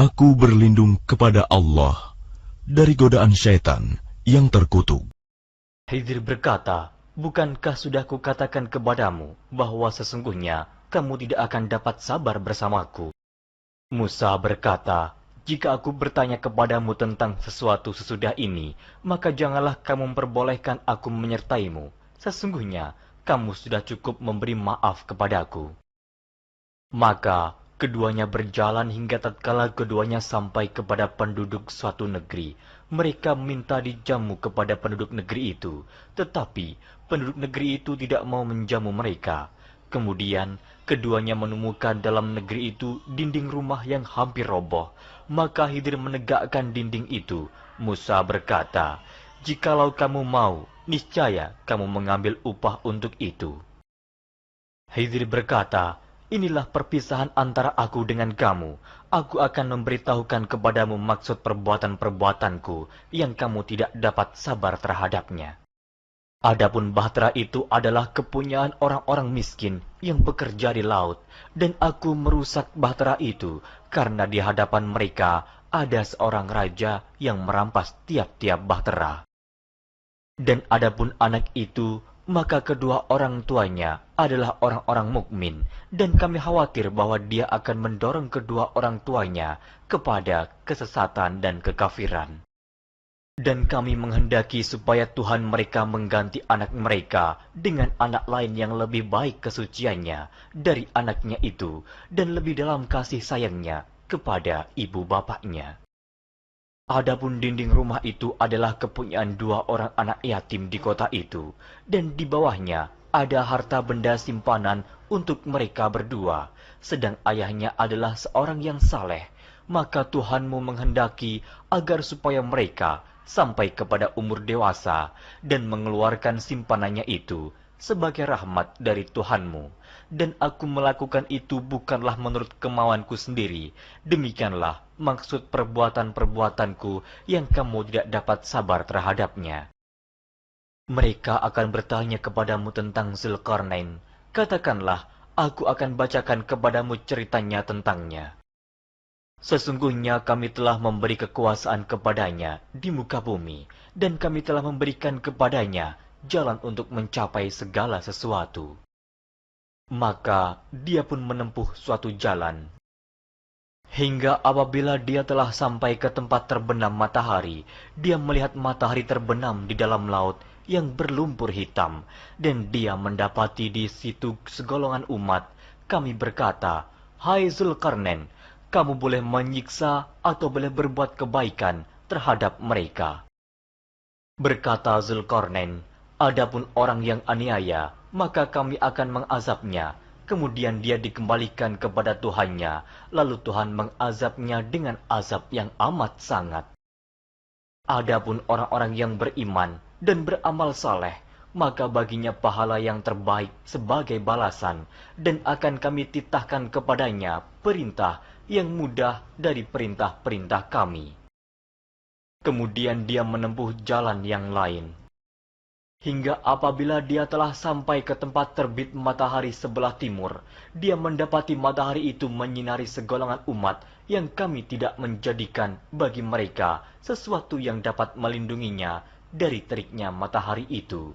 Aku berlindung kepada Allah dari godaan syaitan yang terkutuk. Khidir berkata, bukankah sudah kukatakan kepadamu bahwa sesungguhnya kamu tidak akan dapat sabar bersamaku? Musa berkata, jika aku bertanya kepadamu tentang sesuatu sesudah ini, maka janganlah kamu memperbolehkan aku menyertaimu. Sesungguhnya kamu sudah cukup memberi maaf kepadaku. Maka keduanya berjalan hingga tatkala keduanya sampai kepada penduduk suatu negeri. Mereka minta dijamu kepada penduduk negeri itu, tetapi penduduk negeri itu tidak mau menjamu mereka. Kemudian keduanya menemukan dalam negeri itu dinding rumah yang hampir roboh. Maka Khidir menegakkan dinding itu. Musa berkata, jikalau kamu mau, niscaya kamu mengambil upah untuk itu. Khidir berkata, inilah perpisahan antara aku dengan kamu. Aku akan memberitahukan kepadamu maksud perbuatan-perbuatanku yang kamu tidak dapat sabar terhadapnya. Adapun bahtera itu adalah kepunyaan orang-orang miskin yang bekerja di laut, dan aku merusak bahtera itu karena di hadapan mereka ada seorang raja yang merampas tiap-tiap bahtera. Dan adapun anak itu, maka kedua orang tuanya adalah orang-orang mukmin, dan kami khawatir bahwa dia akan mendorong kedua orang tuanya kepada kesesatan dan kekafiran. Dan kami menghendaki supaya Tuhan mereka mengganti anak mereka dengan anak lain yang lebih baik kesuciannya dari anaknya itu, dan lebih dalam kasih sayangnya kepada ibu bapaknya. Adapun dinding rumah itu adalah kepunyaan dua orang anak yatim di kota itu, dan di bawahnya ada harta benda simpanan untuk mereka berdua, sedang ayahnya adalah seorang yang saleh. Maka Tuhanmu menghendaki agar supaya mereka sampai kepada umur dewasa dan mengeluarkan simpanannya itu sebagai rahmat dari Tuhanmu. Dan aku melakukan itu bukanlah menurut kemauanku sendiri. Demikianlah maksud perbuatan-perbuatanku yang kamu tidak dapat sabar terhadapnya. Mereka akan bertanya kepadamu tentang Zulkarnain. Katakanlah, aku akan bacakan kepadamu ceritanya tentangnya. Sesungguhnya kami telah memberi kekuasaan kepadanya di muka bumi, dan kami telah memberikan kepadanya jalan untuk mencapai segala sesuatu. Maka dia pun menempuh suatu jalan. Hingga apabila dia telah sampai ke tempat terbenam matahari, dia melihat matahari terbenam di dalam laut yang berlumpur hitam, dan dia mendapati di situ segolongan umat. Kami berkata, hai Zulkarnain, kamu boleh menyiksa atau boleh berbuat kebaikan terhadap mereka. Berkata Zulkarnain, adapun orang yang aniaya, maka kami akan mengazabnya. Kemudian dia dikembalikan kepada Tuhannya, lalu Tuhan mengazabnya dengan azab yang amat sangat. Adapun orang-orang yang beriman dan beramal saleh, maka baginya pahala yang terbaik sebagai balasan, dan akan kami titahkan kepadanya perintah yang mudah dari perintah-perintah kami. Kemudian dia menempuh jalan yang lain. Hingga apabila dia telah sampai ke tempat terbit matahari sebelah timur, dia mendapati matahari itu menyinari segolongan umat yang kami tidak menjadikan bagi mereka sesuatu yang dapat melindunginya dari teriknya matahari itu.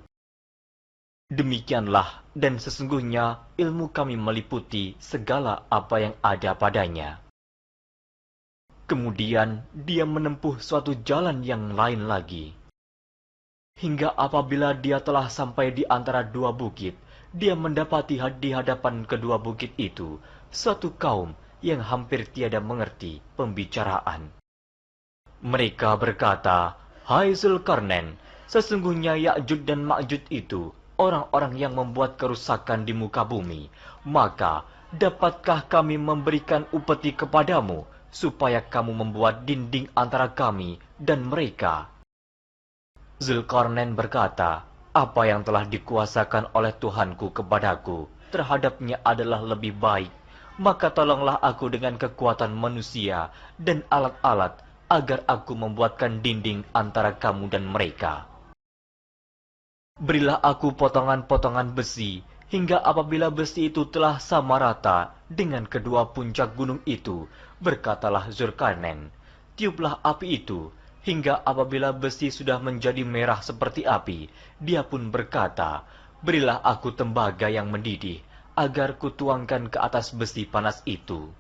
Demikianlah, dan sesungguhnya ilmu kami meliputi segala apa yang ada padanya. Kemudian dia menempuh suatu jalan yang lain lagi. Hingga apabila dia telah sampai di antara dua bukit, dia mendapati di hadapan kedua bukit itu suatu kaum yang hampir tiada mengerti pembicaraan. Mereka berkata, hai Zulkarnain, sesungguhnya Ya'juj dan Ma'juj itu orang-orang yang membuat kerusakan di muka bumi. Maka dapatkah kami memberikan upeti kepadamu supaya kamu membuat dinding antara kami dan mereka? Zulkarnain berkata, apa yang telah dikuasakan oleh Tuhanku kepadaku terhadapnya adalah lebih baik. Maka tolonglah aku dengan kekuatan manusia dan alat-alat agar aku membuatkan dinding antara kamu dan mereka. Berilah aku potongan-potongan besi, hingga apabila besi itu telah sama rata dengan kedua puncak gunung itu, Berkatalah Zulkarnain, tiuplah api itu, hingga apabila besi sudah menjadi merah seperti api, dia pun berkata, berilah aku tembaga yang mendidih, agar kutuangkan ke atas besi panas itu.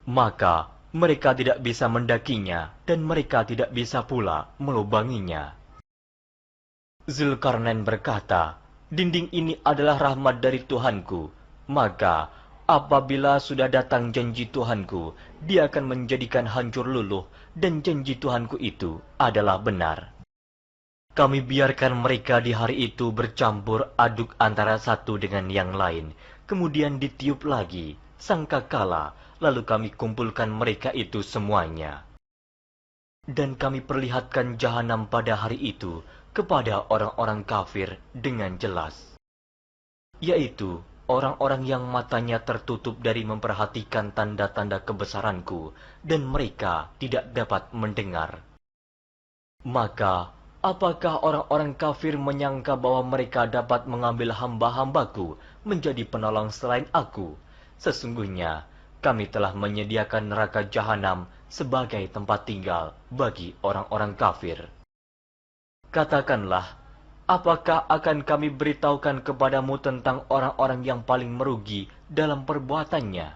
Maka mereka tidak bisa mendakinya, dan mereka tidak bisa pula melubanginya. Zulkarnain berkata, dinding ini adalah rahmat dari Tuhanku, maka apabila sudah datang janji Tuhanku, dia akan menjadikan hancur luluh, dan janji Tuhanku itu adalah benar. Kami biarkan mereka di hari itu bercampur aduk antara satu dengan yang lain, kemudian ditiup lagi, sangkakala, lalu kami kumpulkan mereka itu semuanya. Dan kami perlihatkan jahanam pada hari itu kepada orang-orang kafir dengan jelas, yaitu orang-orang yang matanya tertutup dari memperhatikan tanda-tanda kebesaranku, dan mereka tidak dapat mendengar. Maka, apakah orang-orang kafir menyangka bahwa mereka dapat mengambil hamba-hambaku menjadi penolong selain aku? Sesungguhnya, kami telah menyediakan neraka jahanam sebagai tempat tinggal bagi orang-orang kafir. Katakanlah, apakah akan kami beritahukan kepadamu tentang orang-orang yang paling merugi dalam perbuatannya?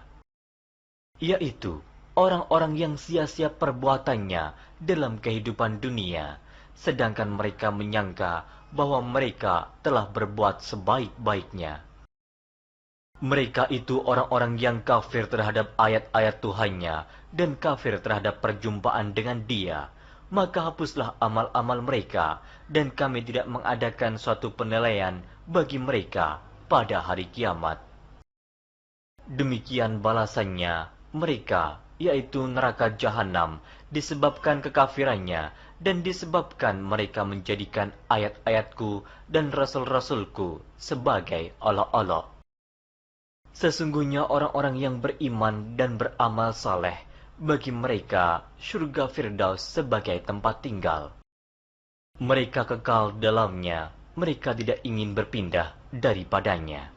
Yaitu orang-orang yang sia-sia perbuatannya dalam kehidupan dunia, sedangkan mereka menyangka bahwa mereka telah berbuat sebaik-baiknya. Mereka itu orang-orang yang kafir terhadap ayat-ayat Tuhannya dan kafir terhadap perjumpaan dengan Dia. Maka hapuslah amal-amal mereka, dan kami tidak mengadakan suatu penilaian bagi mereka pada hari kiamat. Demikian balasannya mereka, yaitu neraka jahanam, disebabkan kekafirannya, dan disebabkan mereka menjadikan ayat-ayatku dan rasul-rasulku sebagai olok-olok. Sesungguhnya orang-orang yang beriman dan beramal saleh, bagi mereka surga Firdaus sebagai tempat tinggal. Mereka kekal dalamnya, mereka tidak ingin berpindah daripadanya.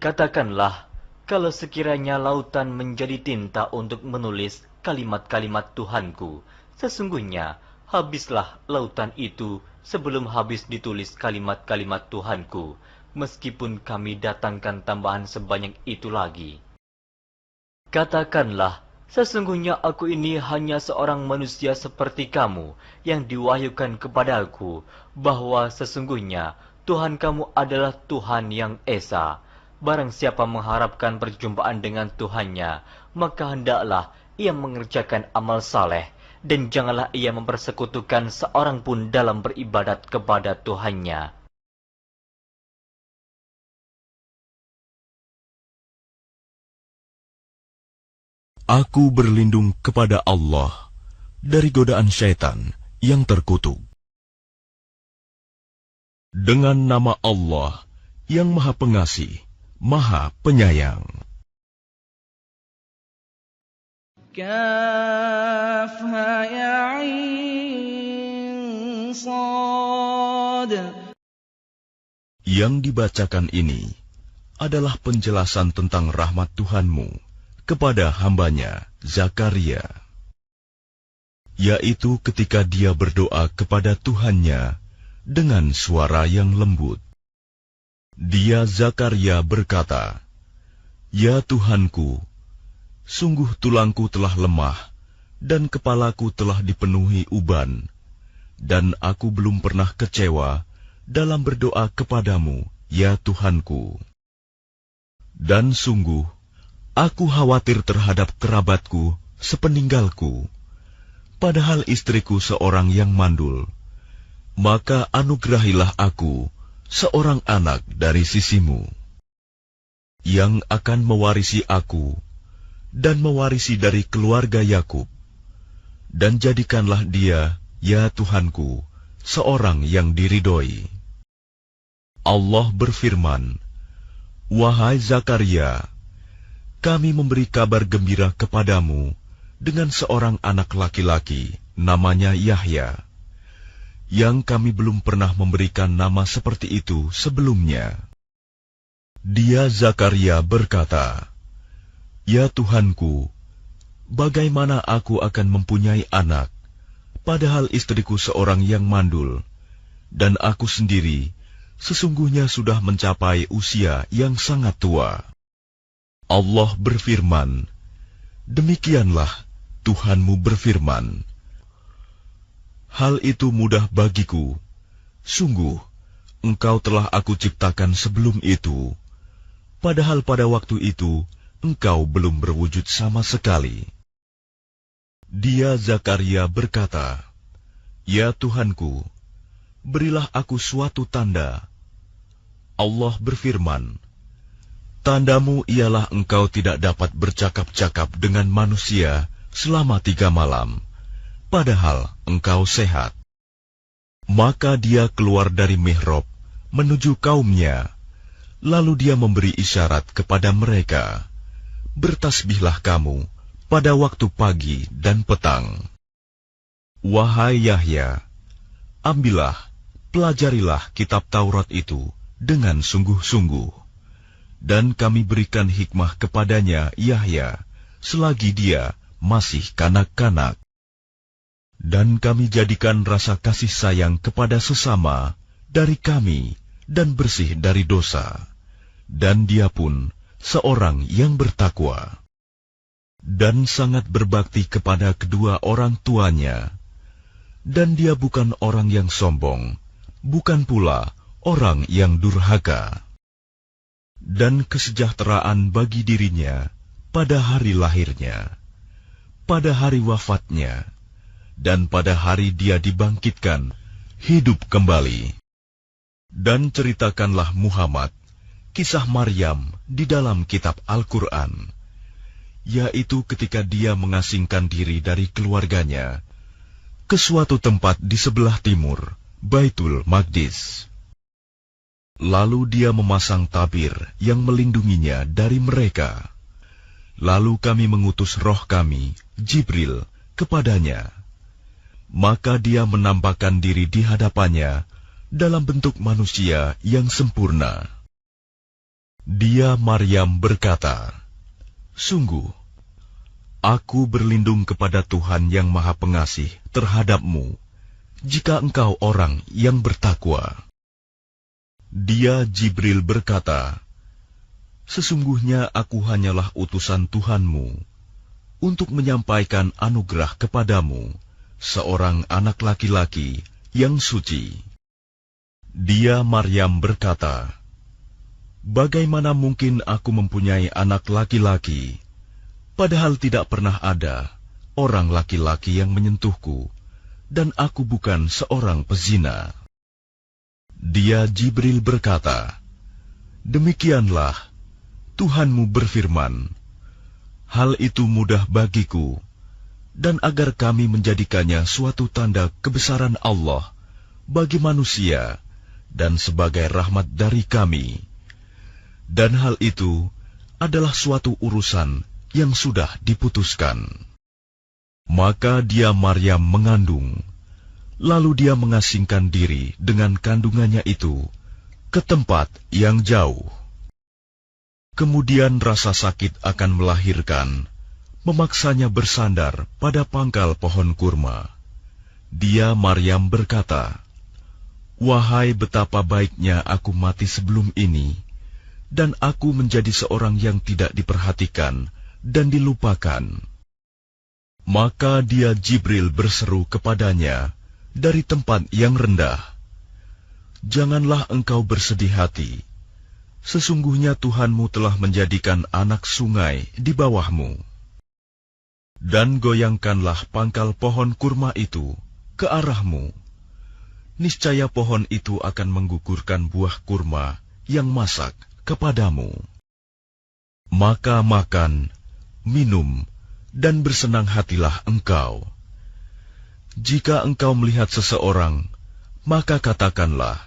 Katakanlah, kalau sekiranya lautan menjadi tinta untuk menulis kalimat-kalimat Tuhanku, sesungguhnya habislah lautan itu sebelum habis ditulis kalimat-kalimat Tuhanku, meskipun kami datangkan tambahan sebanyak itu lagi. Katakanlah, sesungguhnya aku ini hanya seorang manusia seperti kamu yang diwahyukan kepadaku, bahwa sesungguhnya Tuhan kamu adalah Tuhan yang Esa. Barang siapa mengharapkan perjumpaan dengan Tuhannya, maka hendaklah ia mengerjakan amal saleh, dan janganlah ia mempersekutukan seorang pun dalam beribadat kepada Tuhannya. Aku berlindung kepada Allah dari godaan syaitan yang terkutuk. Dengan nama Allah yang Maha Pengasih, Maha Penyayang. كافها يا عين صاد. Yang dibacakan ini adalah penjelasan tentang rahmat Tuhanmu kepada hambanya Zakaria, yaitu ketika dia berdoa kepada Tuhannya dengan suara yang lembut. Dia Zakaria berkata, "Ya Tuhanku, sungguh tulangku telah lemah dan kepalaku telah dipenuhi uban, dan aku belum pernah kecewa dalam berdoa kepadamu, ya Tuhanku. Dan sungguh, aku khawatir terhadap kerabatku sepeninggalku, padahal istriku seorang yang mandul. Maka anugerahilah aku seorang anak dari sisimu, yang akan mewarisi aku dan mewarisi dari keluarga Yakub. Dan jadikanlah dia, ya Tuhanku, seorang yang diridhoi." Allah berfirman, "Wahai Zakaria, kami memberi kabar gembira kepadamu dengan seorang anak laki-laki, namanya Yahya, yang kami belum pernah memberikan nama seperti itu sebelumnya." Dia Zakaria berkata, Ya Tuhanku, bagaimana aku akan mempunyai anak, padahal istriku seorang yang mandul, dan aku sendiri sesungguhnya sudah mencapai usia yang sangat tua. Allah berfirman, demikianlah Tuhanmu berfirman, hal itu mudah bagiku. Sungguh, engkau telah aku ciptakan sebelum itu, padahal pada waktu itu engkau belum berwujud sama sekali. Dia Zakaria berkata, ya Tuhanku, berilah aku suatu tanda. Allah berfirman, tandamu ialah engkau tidak dapat bercakap-cakap dengan manusia selama 3 malam, padahal engkau sehat. Maka dia keluar dari mihrab menuju kaumnya, lalu dia memberi isyarat kepada mereka, bertasbihlah kamu pada waktu pagi dan petang. Wahai Yahya, ambillah, pelajarilah kitab Taurat itu dengan sungguh-sungguh, dan kami berikan hikmah kepadanya Yahya selagi dia masih kanak-kanak. Dan kami jadikan rasa kasih sayang kepada sesama dari kami dan bersih dari dosa, dan dia pun seorang yang bertakwa dan sangat berbakti kepada kedua orang tuanya, dan dia bukan orang yang sombong, bukan pula orang yang durhaka. Dan kesejahteraan bagi dirinya pada hari lahirnya, pada hari wafatnya, dan pada hari dia dibangkitkan hidup kembali. Dan ceritakanlah Muhammad kisah Maryam di dalam kitab Al-Quran, yaitu ketika dia mengasingkan diri dari keluarganya ke suatu tempat di sebelah timur Baitul Maqdis. Lalu dia memasang tabir yang melindunginya dari mereka. Lalu kami mengutus roh kami, Jibril, kepadanya. Maka dia menampakkan diri di hadapannya dalam bentuk manusia yang sempurna. Dia Maryam berkata, sungguh, aku berlindung kepada Tuhan yang Maha Pengasih terhadapmu, jika engkau orang yang bertakwa. Dia Jibril berkata, sesungguhnya aku hanyalah utusan Tuhanmu untuk menyampaikan anugerah kepadamu, seorang anak laki-laki yang suci. Dia Maryam berkata, bagaimana mungkin aku mempunyai anak laki-laki, padahal tidak pernah ada orang laki-laki yang menyentuhku, dan aku bukan seorang pezina. Dia Jibril berkata, demikianlah Tuhanmu berfirman, hal itu mudah bagiku, dan agar kami menjadikannya suatu tanda kebesaran Allah bagi manusia dan sebagai rahmat dari kami. Dan hal itu adalah suatu urusan yang sudah diputuskan. Maka dia Maryam mengandung, lalu dia mengasingkan diri dengan kandungannya itu ke tempat yang jauh. Kemudian rasa sakit akan melahirkan memaksanya bersandar pada pangkal pohon kurma. Dia Maryam berkata, wahai betapa baiknya aku mati sebelum ini, dan aku menjadi seorang yang tidak diperhatikan dan dilupakan. Maka dia Jibril berseru kepadanya dari tempat yang rendah, janganlah engkau bersedih hati, sesungguhnya Tuhanmu telah menjadikan anak sungai di bawahmu. Dan goyangkanlah pangkal pohon kurma itu ke arahmu, niscaya pohon itu akan menggugurkan buah kurma yang masak kepadamu. Maka makan, minum, dan bersenang hatilah engkau. Jika engkau melihat seseorang, maka katakanlah,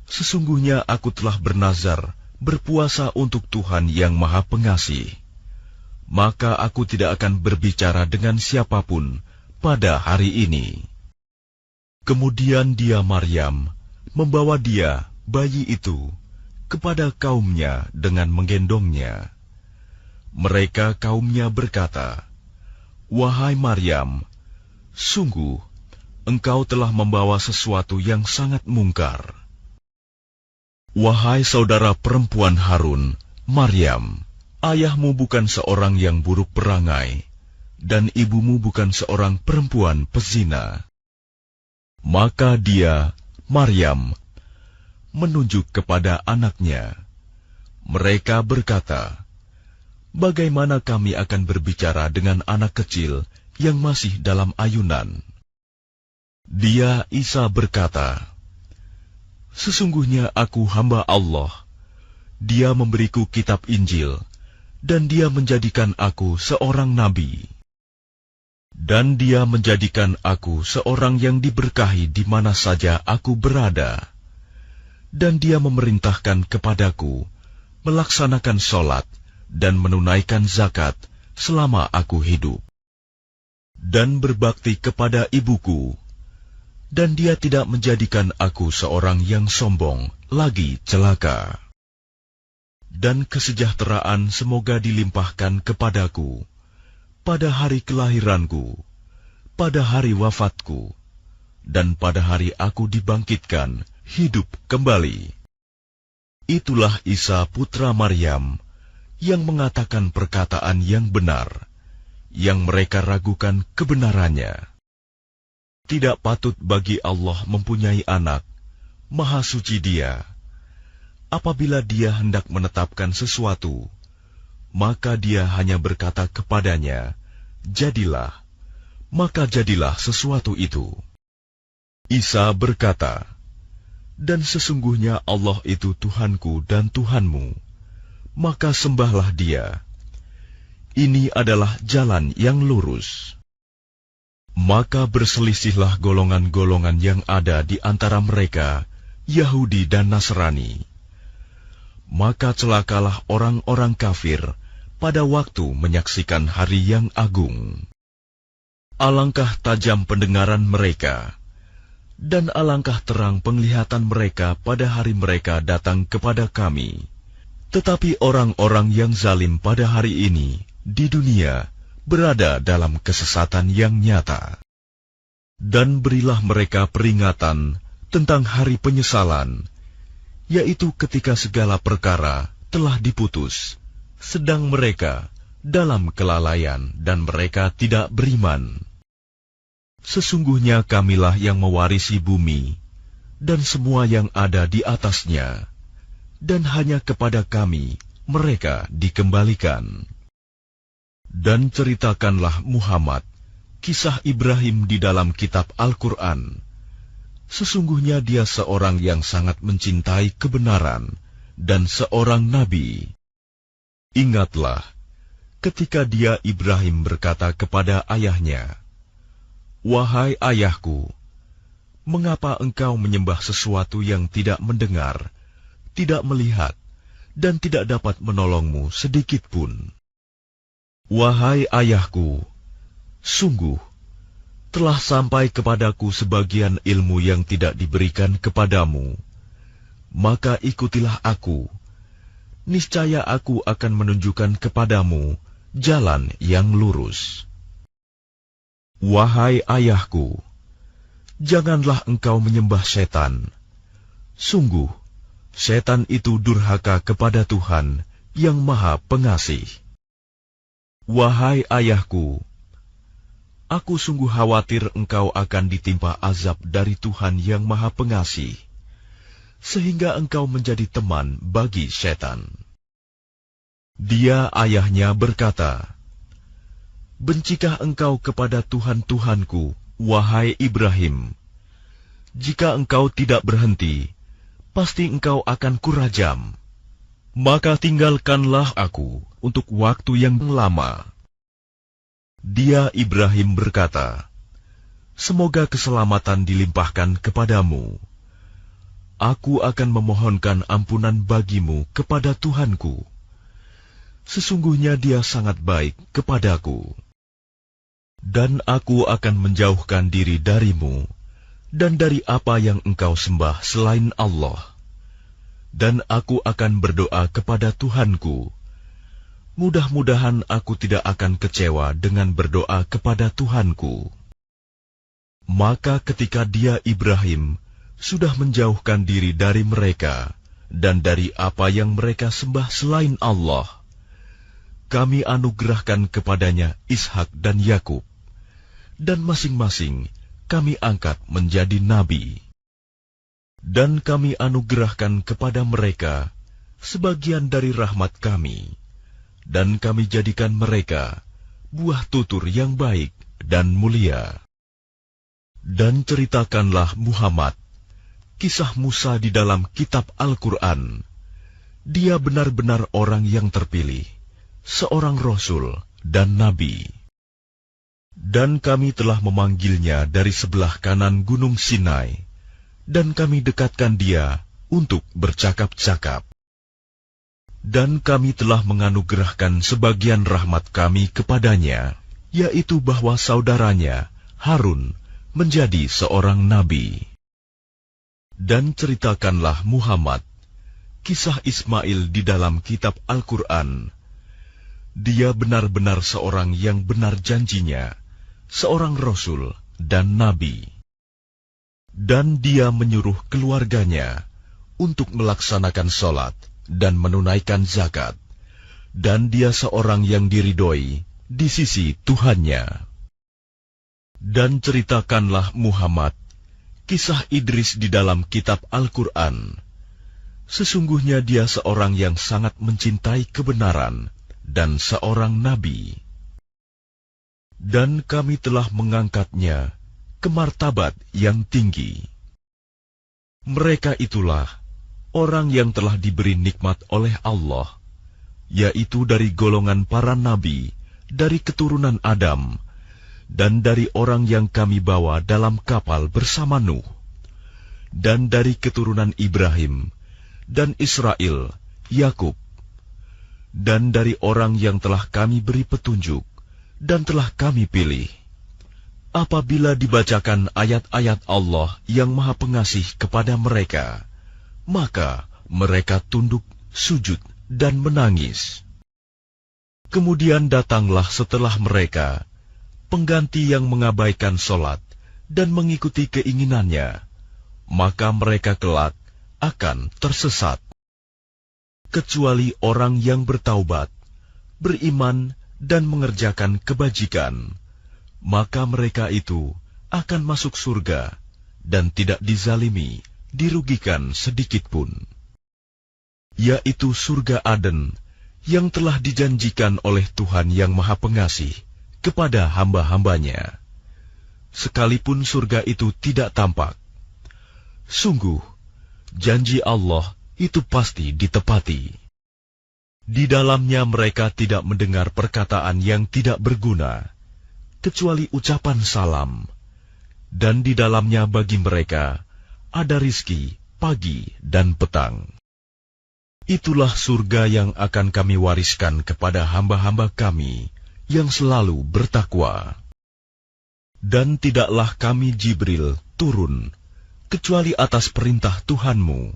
sesungguhnya aku telah bernazar berpuasa untuk Tuhan yang Maha Pengasih. Maka aku tidak akan berbicara dengan siapapun pada hari ini. Kemudian dia Maryam membawa dia, bayi itu, kepada kaumnya dengan menggendongnya. Mereka kaumnya berkata, "Wahai Maryam, sungguh engkau telah membawa sesuatu yang sangat mungkar. Wahai saudara perempuan Harun, Maryam, ayahmu bukan seorang yang buruk perangai, dan ibumu bukan seorang perempuan pezina." Maka dia, Maryam, menunjuk kepada anaknya. Mereka berkata, "Bagaimana kami akan berbicara dengan anak kecil yang masih dalam ayunan?" Dia, Isa, berkata, "Sesungguhnya aku hamba Allah. Dia memberiku kitab Injil, dan Dia menjadikan aku seorang nabi. Dan Dia menjadikan aku seorang yang diberkahi di mana saja aku berada. Dan Dia memerintahkan kepadaku melaksanakan sholat dan menunaikan zakat selama aku hidup, dan berbakti kepada ibuku. Dan Dia tidak menjadikan aku seorang yang sombong, lagi celaka. Dan kesejahteraan semoga dilimpahkan kepadaku pada hari kelahiranku, pada hari wafatku, dan pada hari aku dibangkitkan hidup kembali." Itulah Isa putra Maryam yang mengatakan perkataan yang benar, yang mereka ragukan kebenarannya. Tidak patut bagi Allah mempunyai anak, Maha Suci Dia. Apabila Dia hendak menetapkan sesuatu, maka Dia hanya berkata kepadanya, "Jadilah," maka jadilah sesuatu itu. Isa berkata, "Dan sesungguhnya Allah itu Tuhanku dan Tuhanmu, maka sembahlah Dia. Ini adalah jalan yang lurus." Maka berselisihlah golongan-golongan yang ada di antara mereka, Yahudi dan Nasrani. Maka celakalah orang-orang kafir pada waktu menyaksikan hari yang agung. Alangkah tajam pendengaran mereka, dan alangkah terang penglihatan mereka pada hari mereka datang kepada kami. Tetapi orang-orang yang zalim pada hari ini di dunia berada dalam kesesatan yang nyata. Dan berilah mereka peringatan tentang hari penyesalan, yaitu ketika segala perkara telah diputus, sedang mereka dalam kelalaian dan mereka tidak beriman. Sesungguhnya kamilah yang mewarisi bumi dan semua yang ada di atasnya, dan hanya kepada kami mereka dikembalikan. Dan ceritakanlah Muhammad kisah Ibrahim di dalam kitab Al-Quran. Sesungguhnya dia seorang yang sangat mencintai kebenaran dan seorang nabi. Ingatlah ketika dia Ibrahim berkata kepada ayahnya, "Wahai ayahku, mengapa engkau menyembah sesuatu yang tidak mendengar, tidak melihat, dan tidak dapat menolongmu sedikit pun? Wahai ayahku, sungguh telah sampai kepadaku sebagian ilmu yang tidak diberikan kepadamu. Maka ikutilah aku, niscaya aku akan menunjukkan kepadamu jalan yang lurus. Wahai ayahku, janganlah engkau menyembah setan. Sungguh, setan itu durhaka kepada Tuhan yang Maha Pengasih. Wahai ayahku, aku sungguh khawatir engkau akan ditimpa azab dari Tuhan yang Maha Pengasih, sehingga engkau menjadi teman bagi setan." Dia ayahnya berkata, "Bencikah engkau kepada Tuhan-Tuhanku, wahai Ibrahim? Jika engkau tidak berhenti, pasti engkau akan kurajam. Maka tinggalkanlah aku untuk waktu yang lama." Dia Ibrahim berkata, "Semoga keselamatan dilimpahkan kepadamu. Aku akan memohonkan ampunan bagimu kepada Tuhanku. Sesungguhnya Dia sangat baik kepadaku. Dan aku akan menjauhkan diri darimu dan dari apa yang engkau sembah selain Allah. Dan aku akan berdoa kepada Tuhanku, mudah-mudahan aku tidak akan kecewa dengan berdoa kepada Tuhanku. Maka ketika dia Ibrahim sudah menjauhkan diri dari mereka dan dari apa yang mereka sembah selain Allah, kami anugerahkan kepadanya Ishak dan Yakub, dan masing-masing kami angkat menjadi nabi. Dan kami anugerahkan kepada mereka sebagian dari rahmat kami, dan kami jadikan mereka buah tutur yang baik dan mulia. Dan ceritakanlah Muhammad kisah Musa di dalam kitab Al-Quran. Dia benar-benar orang yang terpilih, seorang Rasul dan Nabi. Dan kami telah memanggilnya dari sebelah kanan Gunung Sinai, dan kami dekatkan dia untuk bercakap-cakap. Dan kami telah menganugerahkan sebagian rahmat kami kepadanya, yaitu bahwa saudaranya Harun menjadi seorang nabi. Dan ceritakanlah Muhammad kisah Ismail di dalam kitab Al-Quran. Dia benar-benar seorang yang benar janjinya, seorang Rasul dan Nabi. Dan dia menyuruh keluarganya untuk melaksanakan sholat dan menunaikan zakat, dan dia seorang yang diridhoi di sisi Tuhannya. Dan ceritakanlah Muhammad kisah Idris di dalam kitab Al-Quran. Sesungguhnya dia seorang yang sangat mencintai kebenaran dan seorang nabi. Dan kami telah mengangkatnya ke martabat yang tinggi. Mereka itulah orang yang telah diberi nikmat oleh Allah, yaitu dari golongan para nabi, dari keturunan Adam, dan dari orang yang kami bawa dalam kapal bersama Nuh, dan dari keturunan Ibrahim, dan Israel, Yakub, dan dari orang yang telah kami beri petunjuk, dan telah kami pilih. Apabila dibacakan ayat-ayat Allah yang Maha Pengasih kepada mereka, maka mereka tunduk, sujud, dan menangis. Kemudian datanglah setelah mereka pengganti yang mengabaikan sholat dan mengikuti keinginannya, maka mereka kelak akan tersesat. Kecuali orang yang bertaubat, beriman, dan mengerjakan kebajikan, maka mereka itu akan masuk surga dan tidak dizalimi, dirugikan sedikitpun, yaitu surga Aden yang telah dijanjikan oleh Tuhan yang Maha Pengasih kepada hamba-hambanya, sekalipun surga itu tidak tampak. Sungguh, janji Allah itu pasti ditepati. Di dalamnya mereka tidak mendengar perkataan yang tidak berguna, kecuali ucapan salam, dan di dalamnya bagi mereka ada rizki pagi dan petang. Itulah surga yang akan kami wariskan kepada hamba-hamba kami yang selalu bertakwa. Dan tidaklah kami Jibril turun kecuali atas perintah Tuhanmu.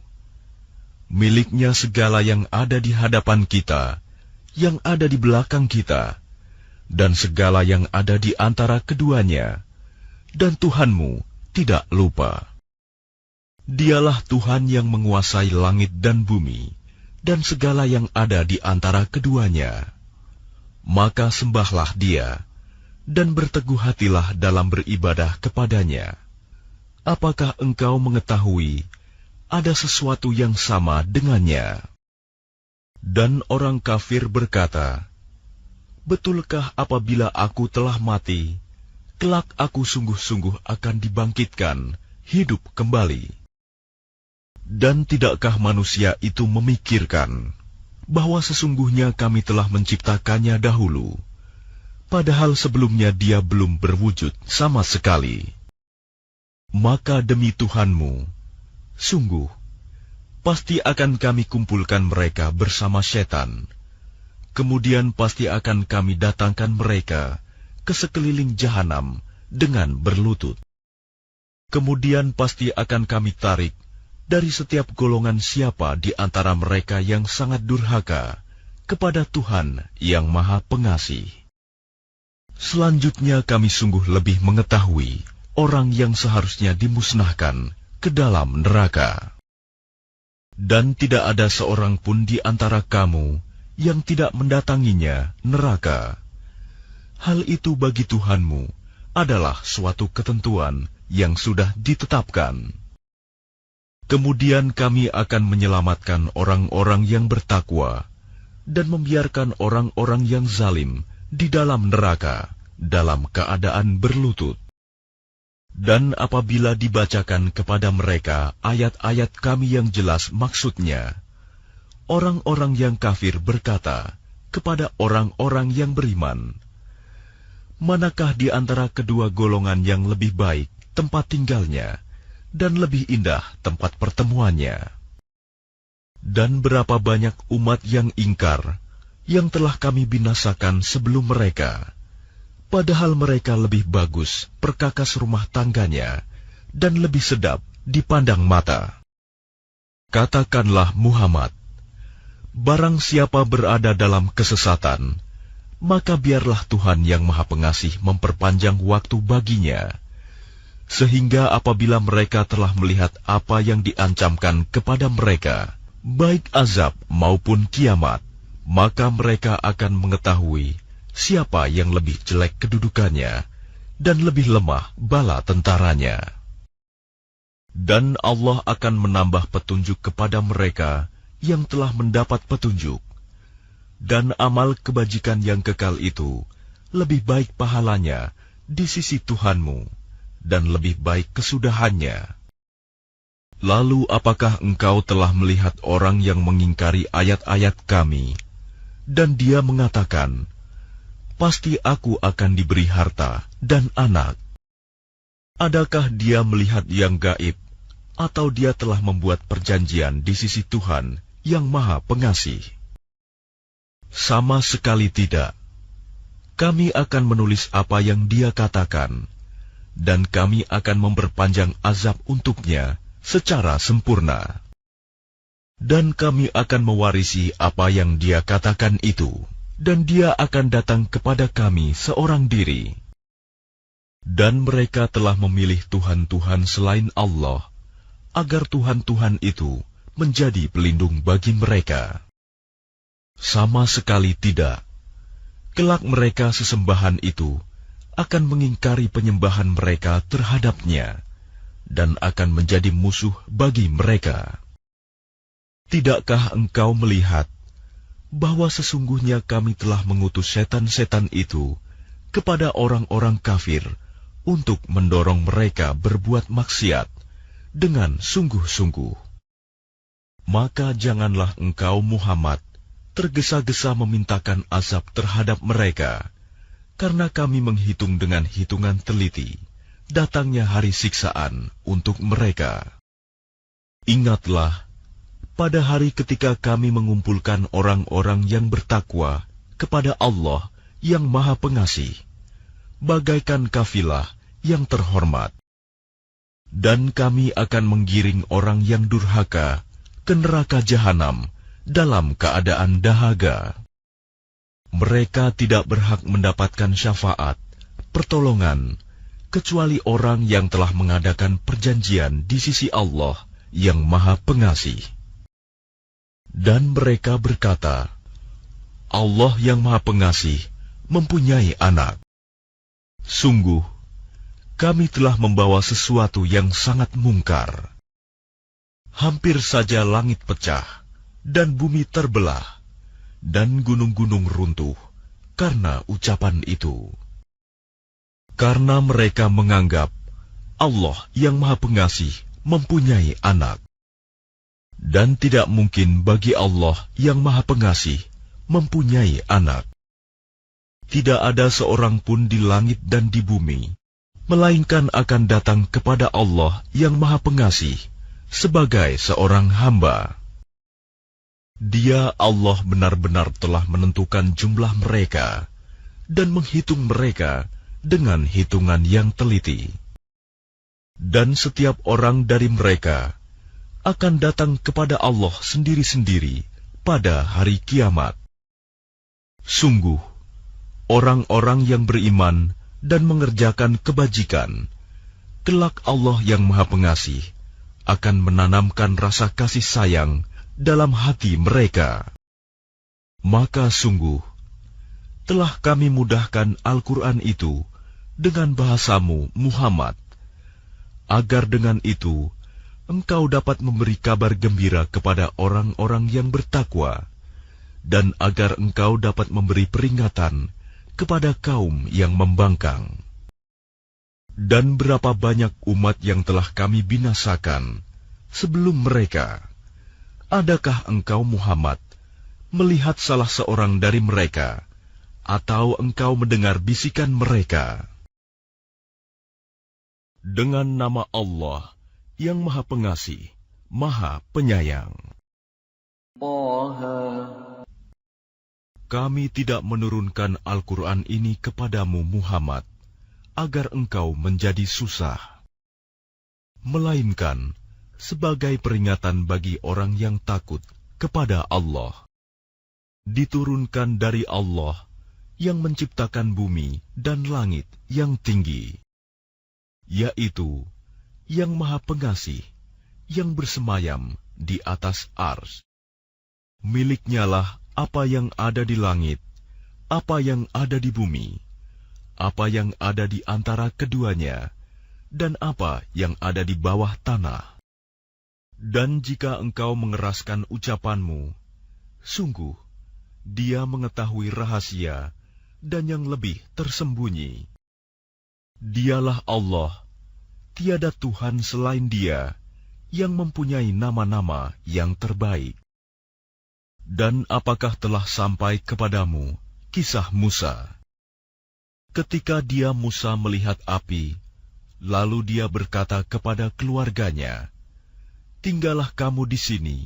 Miliknya segala yang ada di hadapan kita, yang ada di belakang kita, dan segala yang ada di antara keduanya, dan Tuhanmu tidak lupa. Dialah Tuhan yang menguasai langit dan bumi, dan segala yang ada di antara keduanya. Maka sembahlah Dia, dan berteguh hatilah dalam beribadah kepadanya. Apakah engkau mengetahui ada sesuatu yang sama dengannya? Dan orang kafir berkata, betulkah apabila aku telah mati, kelak aku sungguh-sungguh akan dibangkitkan, hidup kembali? Dan tidakkah manusia itu memikirkan bahwa sesungguhnya kami telah menciptakannya dahulu, padahal sebelumnya dia belum berwujud sama sekali? Maka demi Tuhanmu, sungguh, pasti akan kami kumpulkan mereka bersama setan. Kemudian pasti akan kami datangkan mereka ke sekeliling jahanam dengan berlutut. Kemudian pasti akan kami tarik dari setiap golongan siapa di antara mereka yang sangat durhaka kepada Tuhan yang Maha Pengasih. Selanjutnya kami sungguh lebih mengetahui orang yang seharusnya dimusnahkan ke dalam neraka. Dan tidak ada seorang pun di antara kamu yang tidak mendatanginya neraka. Hal itu bagi Tuhanmu adalah suatu ketentuan yang sudah ditetapkan. Kemudian kami akan menyelamatkan orang-orang yang bertakwa dan membiarkan orang-orang yang zalim di dalam neraka dalam keadaan berlutut. Dan apabila dibacakan kepada mereka ayat-ayat kami yang jelas maksudnya, orang-orang yang kafir berkata kepada orang-orang yang beriman, "Manakah di antara kedua golongan yang lebih baik tempat tinggalnya dan lebih indah tempat pertemuannya?" Dan berapa banyak umat yang ingkar yang telah kami binasakan sebelum mereka, padahal mereka lebih bagus perkakas rumah tangganya dan lebih sedap dipandang mata. Katakanlah Muhammad, barang siapa berada dalam kesesatan, maka biarlah Tuhan yang Maha Pengasih memperpanjang waktu baginya, sehingga apabila mereka telah melihat apa yang diancamkan kepada mereka, baik azab maupun kiamat, maka mereka akan mengetahui siapa yang lebih jelek kedudukannya dan lebih lemah bala tentaranya. Dan Allah akan menambah petunjuk kepada mereka yang telah mendapat petunjuk, dan amal kebajikan yang kekal itu lebih baik pahalanya di sisi Tuhanmu dan lebih baik kesudahannya. Lalu apakah engkau telah melihat orang yang mengingkari ayat-ayat kami, dan dia mengatakan, "Pasti aku akan diberi harta dan anak"? Adakah dia melihat yang gaib, atau dia telah membuat perjanjian di sisi Tuhan yang Maha Pengasih? Sama sekali tidak. Kami akan menulis apa yang dia katakan, dan kami akan memperpanjang azab untuknya secara sempurna. Dan kami akan mewarisi apa yang dia katakan itu, dan dia akan datang kepada kami seorang diri. Dan mereka telah memilih Tuhan-Tuhan selain Allah, agar Tuhan-Tuhan itu menjadi pelindung bagi mereka. Sama sekali tidak. Kelak mereka sesembahan itu akan mengingkari penyembahan mereka terhadapnya, dan akan menjadi musuh bagi mereka. Tidakkah engkau melihat bahwa sesungguhnya kami telah mengutus setan-setan itu kepada orang-orang kafir untuk mendorong mereka berbuat maksiat dengan sungguh-sungguh? Maka janganlah engkau Muhammad tergesa-gesa memintakan azab terhadap mereka, karena kami menghitung dengan hitungan teliti datangnya hari siksaan untuk mereka. Ingatlah, pada hari ketika kami mengumpulkan orang-orang yang bertakwa kepada Allah yang Maha Pengasih, bagaikan kafilah yang terhormat. Dan kami akan menggiring orang yang durhaka ke neraka jahanam dalam keadaan dahaga. Mereka tidak berhak mendapatkan syafaat, pertolongan, kecuali orang yang telah mengadakan perjanjian di sisi Allah yang Maha Pengasih. Dan mereka berkata, Allah yang Maha Pengasih mempunyai anak. Sungguh, kami telah membawa sesuatu yang sangat mungkar. Hampir saja langit pecah, dan bumi terbelah, dan gunung-gunung runtuh karena ucapan itu. Karena mereka menganggap Allah yang Maha Pengasih mempunyai anak. Dan tidak mungkin bagi Allah yang Maha Pengasih mempunyai anak. Tidak ada seorang pun di langit dan di bumi, melainkan akan datang kepada Allah yang Maha Pengasih sebagai seorang hamba. Dia Allah benar-benar telah menentukan jumlah mereka dan menghitung mereka dengan hitungan yang teliti. Dan setiap orang dari mereka akan datang kepada Allah sendiri-sendiri pada hari kiamat. Sungguh, orang-orang yang beriman dan mengerjakan kebajikan, kelak Allah yang Maha Pengasih akan menanamkan rasa kasih sayang dalam hati mereka. Maka sungguh, telah kami mudahkan Al-Quran itu dengan bahasamu, Muhammad, agar dengan itu engkau dapat memberi kabar gembira kepada orang-orang yang bertakwa, dan agar engkau dapat memberi peringatan kepada kaum yang membangkang. Dan berapa banyak umat yang telah kami binasakan sebelum mereka. Adakah engkau, Muhammad, melihat salah seorang dari mereka, atau engkau mendengar bisikan mereka? Dengan nama Allah yang Maha Pengasih, Maha Penyayang. Kami tidak menurunkan Al-Quran ini kepadamu, Muhammad, agar engkau menjadi susah, melainkan sebagai peringatan bagi orang yang takut kepada Allah. Diturunkan dari Allah yang menciptakan bumi dan langit yang tinggi, yaitu yang Maha Pengasih, yang bersemayam di atas ars. Miliknyalah apa yang ada di langit, apa yang ada di bumi, apa yang ada di antara keduanya, dan apa yang ada di bawah tanah. Dan jika engkau mengeraskan ucapanmu, sungguh Dia mengetahui rahasia dan yang lebih tersembunyi. Dialah Allah, tiada Tuhan selain Dia, yang mempunyai nama-nama yang terbaik. Dan apakah telah sampai kepadamu kisah Musa? Ketika Musa melihat api, lalu dia berkata kepada keluarganya, "Tinggallah kamu di sini.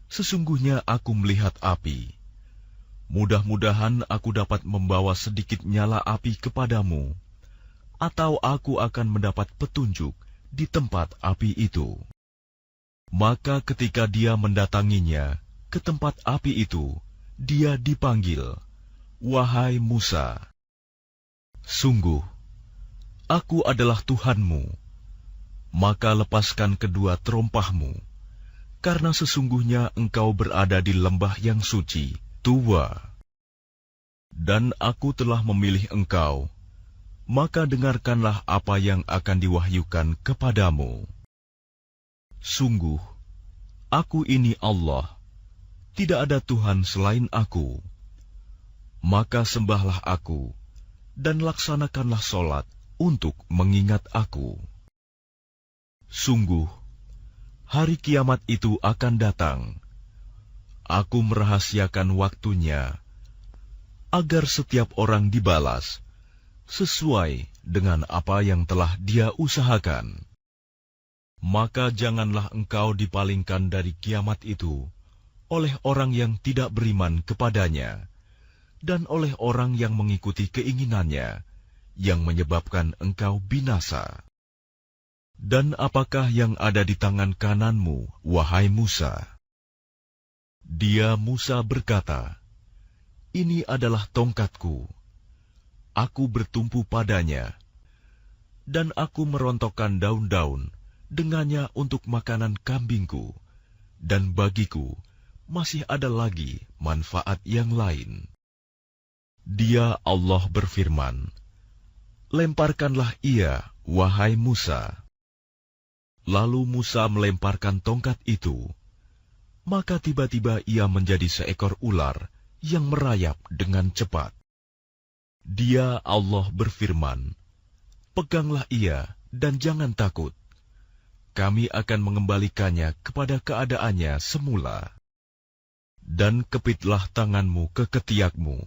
Sesungguhnya aku melihat api. Mudah-mudahan aku dapat membawa sedikit nyala api kepadamu, atau aku akan mendapat petunjuk di tempat api itu." Maka ketika dia mendatanginya ke tempat api itu, dia dipanggil, "Wahai Musa, sungguh, aku adalah Tuhanmu, maka lepaskan kedua terompahmu, karena sesungguhnya engkau berada di lembah yang suci, tua. Dan aku telah memilih engkau, maka dengarkanlah apa yang akan diwahyukan kepadamu. Sungguh, aku ini Allah, tidak ada Tuhan selain aku. Maka sembahlah aku, dan laksanakanlah solat untuk mengingat aku. Sungguh, hari kiamat itu akan datang. Aku merahasiakan waktunya, agar setiap orang dibalas sesuai dengan apa yang telah dia usahakan. Maka janganlah engkau dipalingkan dari kiamat itu oleh orang yang tidak beriman kepadanya, dan oleh orang yang mengikuti keinginannya, yang menyebabkan engkau binasa. Dan apakah yang ada di tangan kananmu, wahai Musa? Musa berkata, "Ini adalah tongkatku. Aku bertumpu padanya, dan aku merontokkan daun-daun dengannya untuk makanan kambingku, dan bagiku masih ada lagi manfaat yang lain." Allah berfirman, "Lemparkanlah ia, wahai Musa." Lalu Musa melemparkan tongkat itu, maka tiba-tiba ia menjadi seekor ular yang merayap dengan cepat. Allah berfirman, "Peganglah ia dan jangan takut. Kami akan mengembalikannya kepada keadaannya semula. Dan kepitlah tanganmu ke ketiakmu.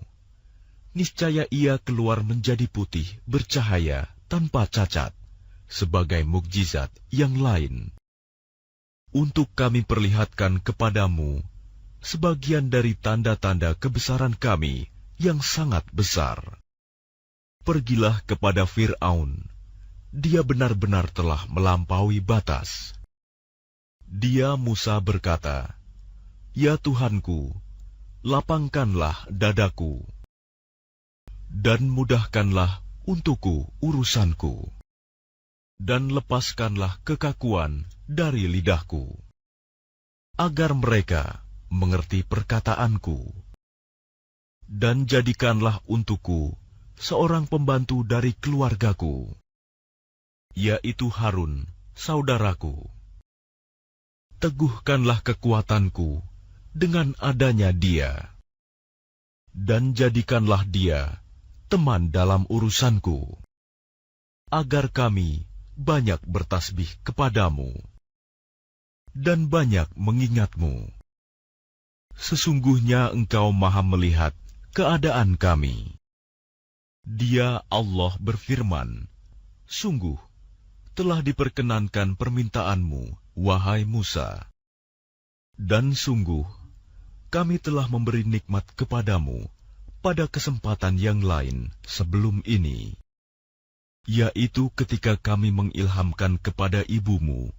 Niscaya ia keluar menjadi putih, bercahaya, tanpa cacat, sebagai mukjizat yang lain. Untuk kami perlihatkan kepadamu sebagian dari tanda-tanda kebesaran kami yang sangat besar. Pergilah kepada Fir'aun. Dia benar-benar telah melampaui batas." Musa berkata, "Ya Tuhanku, lapangkanlah dadaku." dan mudahkanlah untukku urusanku, dan lepaskanlah kekakuan dari lidahku, agar mereka mengerti perkataanku. Dan jadikanlah untukku seorang pembantu dari keluargaku, yaitu Harun, saudaraku. Teguhkanlah kekuatanku dengan adanya dia, dan jadikanlah dia teman dalam urusanku, agar kami banyak bertasbih kepadamu dan banyak mengingatmu. Sesungguhnya Engkau Maha melihat keadaan kami. Dia Allah berfirman, sungguh telah diperkenankan permintaanmu, wahai Musa. Dan sungguh kami telah memberi nikmat kepadamu pada kesempatan yang lain sebelum ini, yaitu ketika kami mengilhamkan kepada ibumu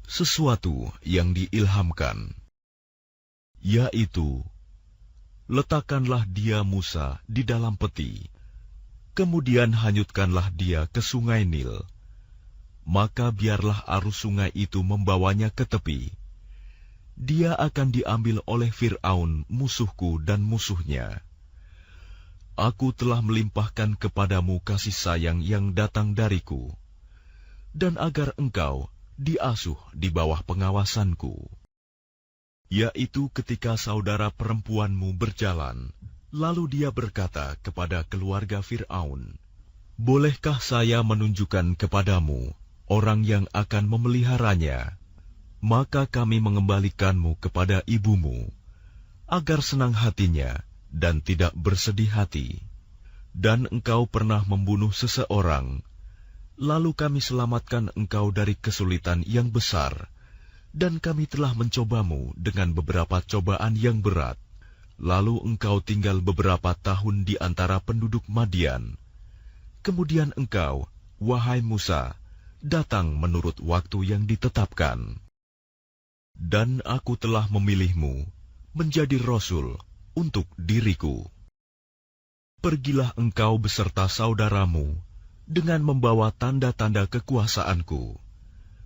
sesuatu yang diilhamkan, yaitu letakkanlah dia Musa di dalam peti, kemudian hanyutkanlah dia ke sungai Nil, maka biarlah arus sungai itu membawanya ke tepi. Dia akan diambil oleh Fir'aun musuhku dan musuhnya. Aku telah melimpahkan kepadamu kasih sayang yang datang dariku, dan agar engkau diasuh di bawah pengawasanku. Yaitu ketika saudara perempuanmu berjalan, lalu dia berkata kepada keluarga Fir'aun, bolehkah saya menunjukkan kepadamu orang yang akan memeliharanya? Maka kami mengembalikanmu kepada ibumu, agar senang hatinya dan tidak bersedih hati. Dan engkau pernah membunuh seseorang, lalu kami selamatkan engkau dari kesulitan yang besar, dan kami telah mencobamu dengan beberapa cobaan yang berat. Lalu engkau tinggal beberapa tahun di antara penduduk Madian. Kemudian engkau, wahai Musa, datang menurut waktu yang ditetapkan. Dan aku telah memilihmu menjadi rasul untuk diriku. Pergilah engkau beserta saudaramu dengan membawa tanda-tanda kekuasaanku,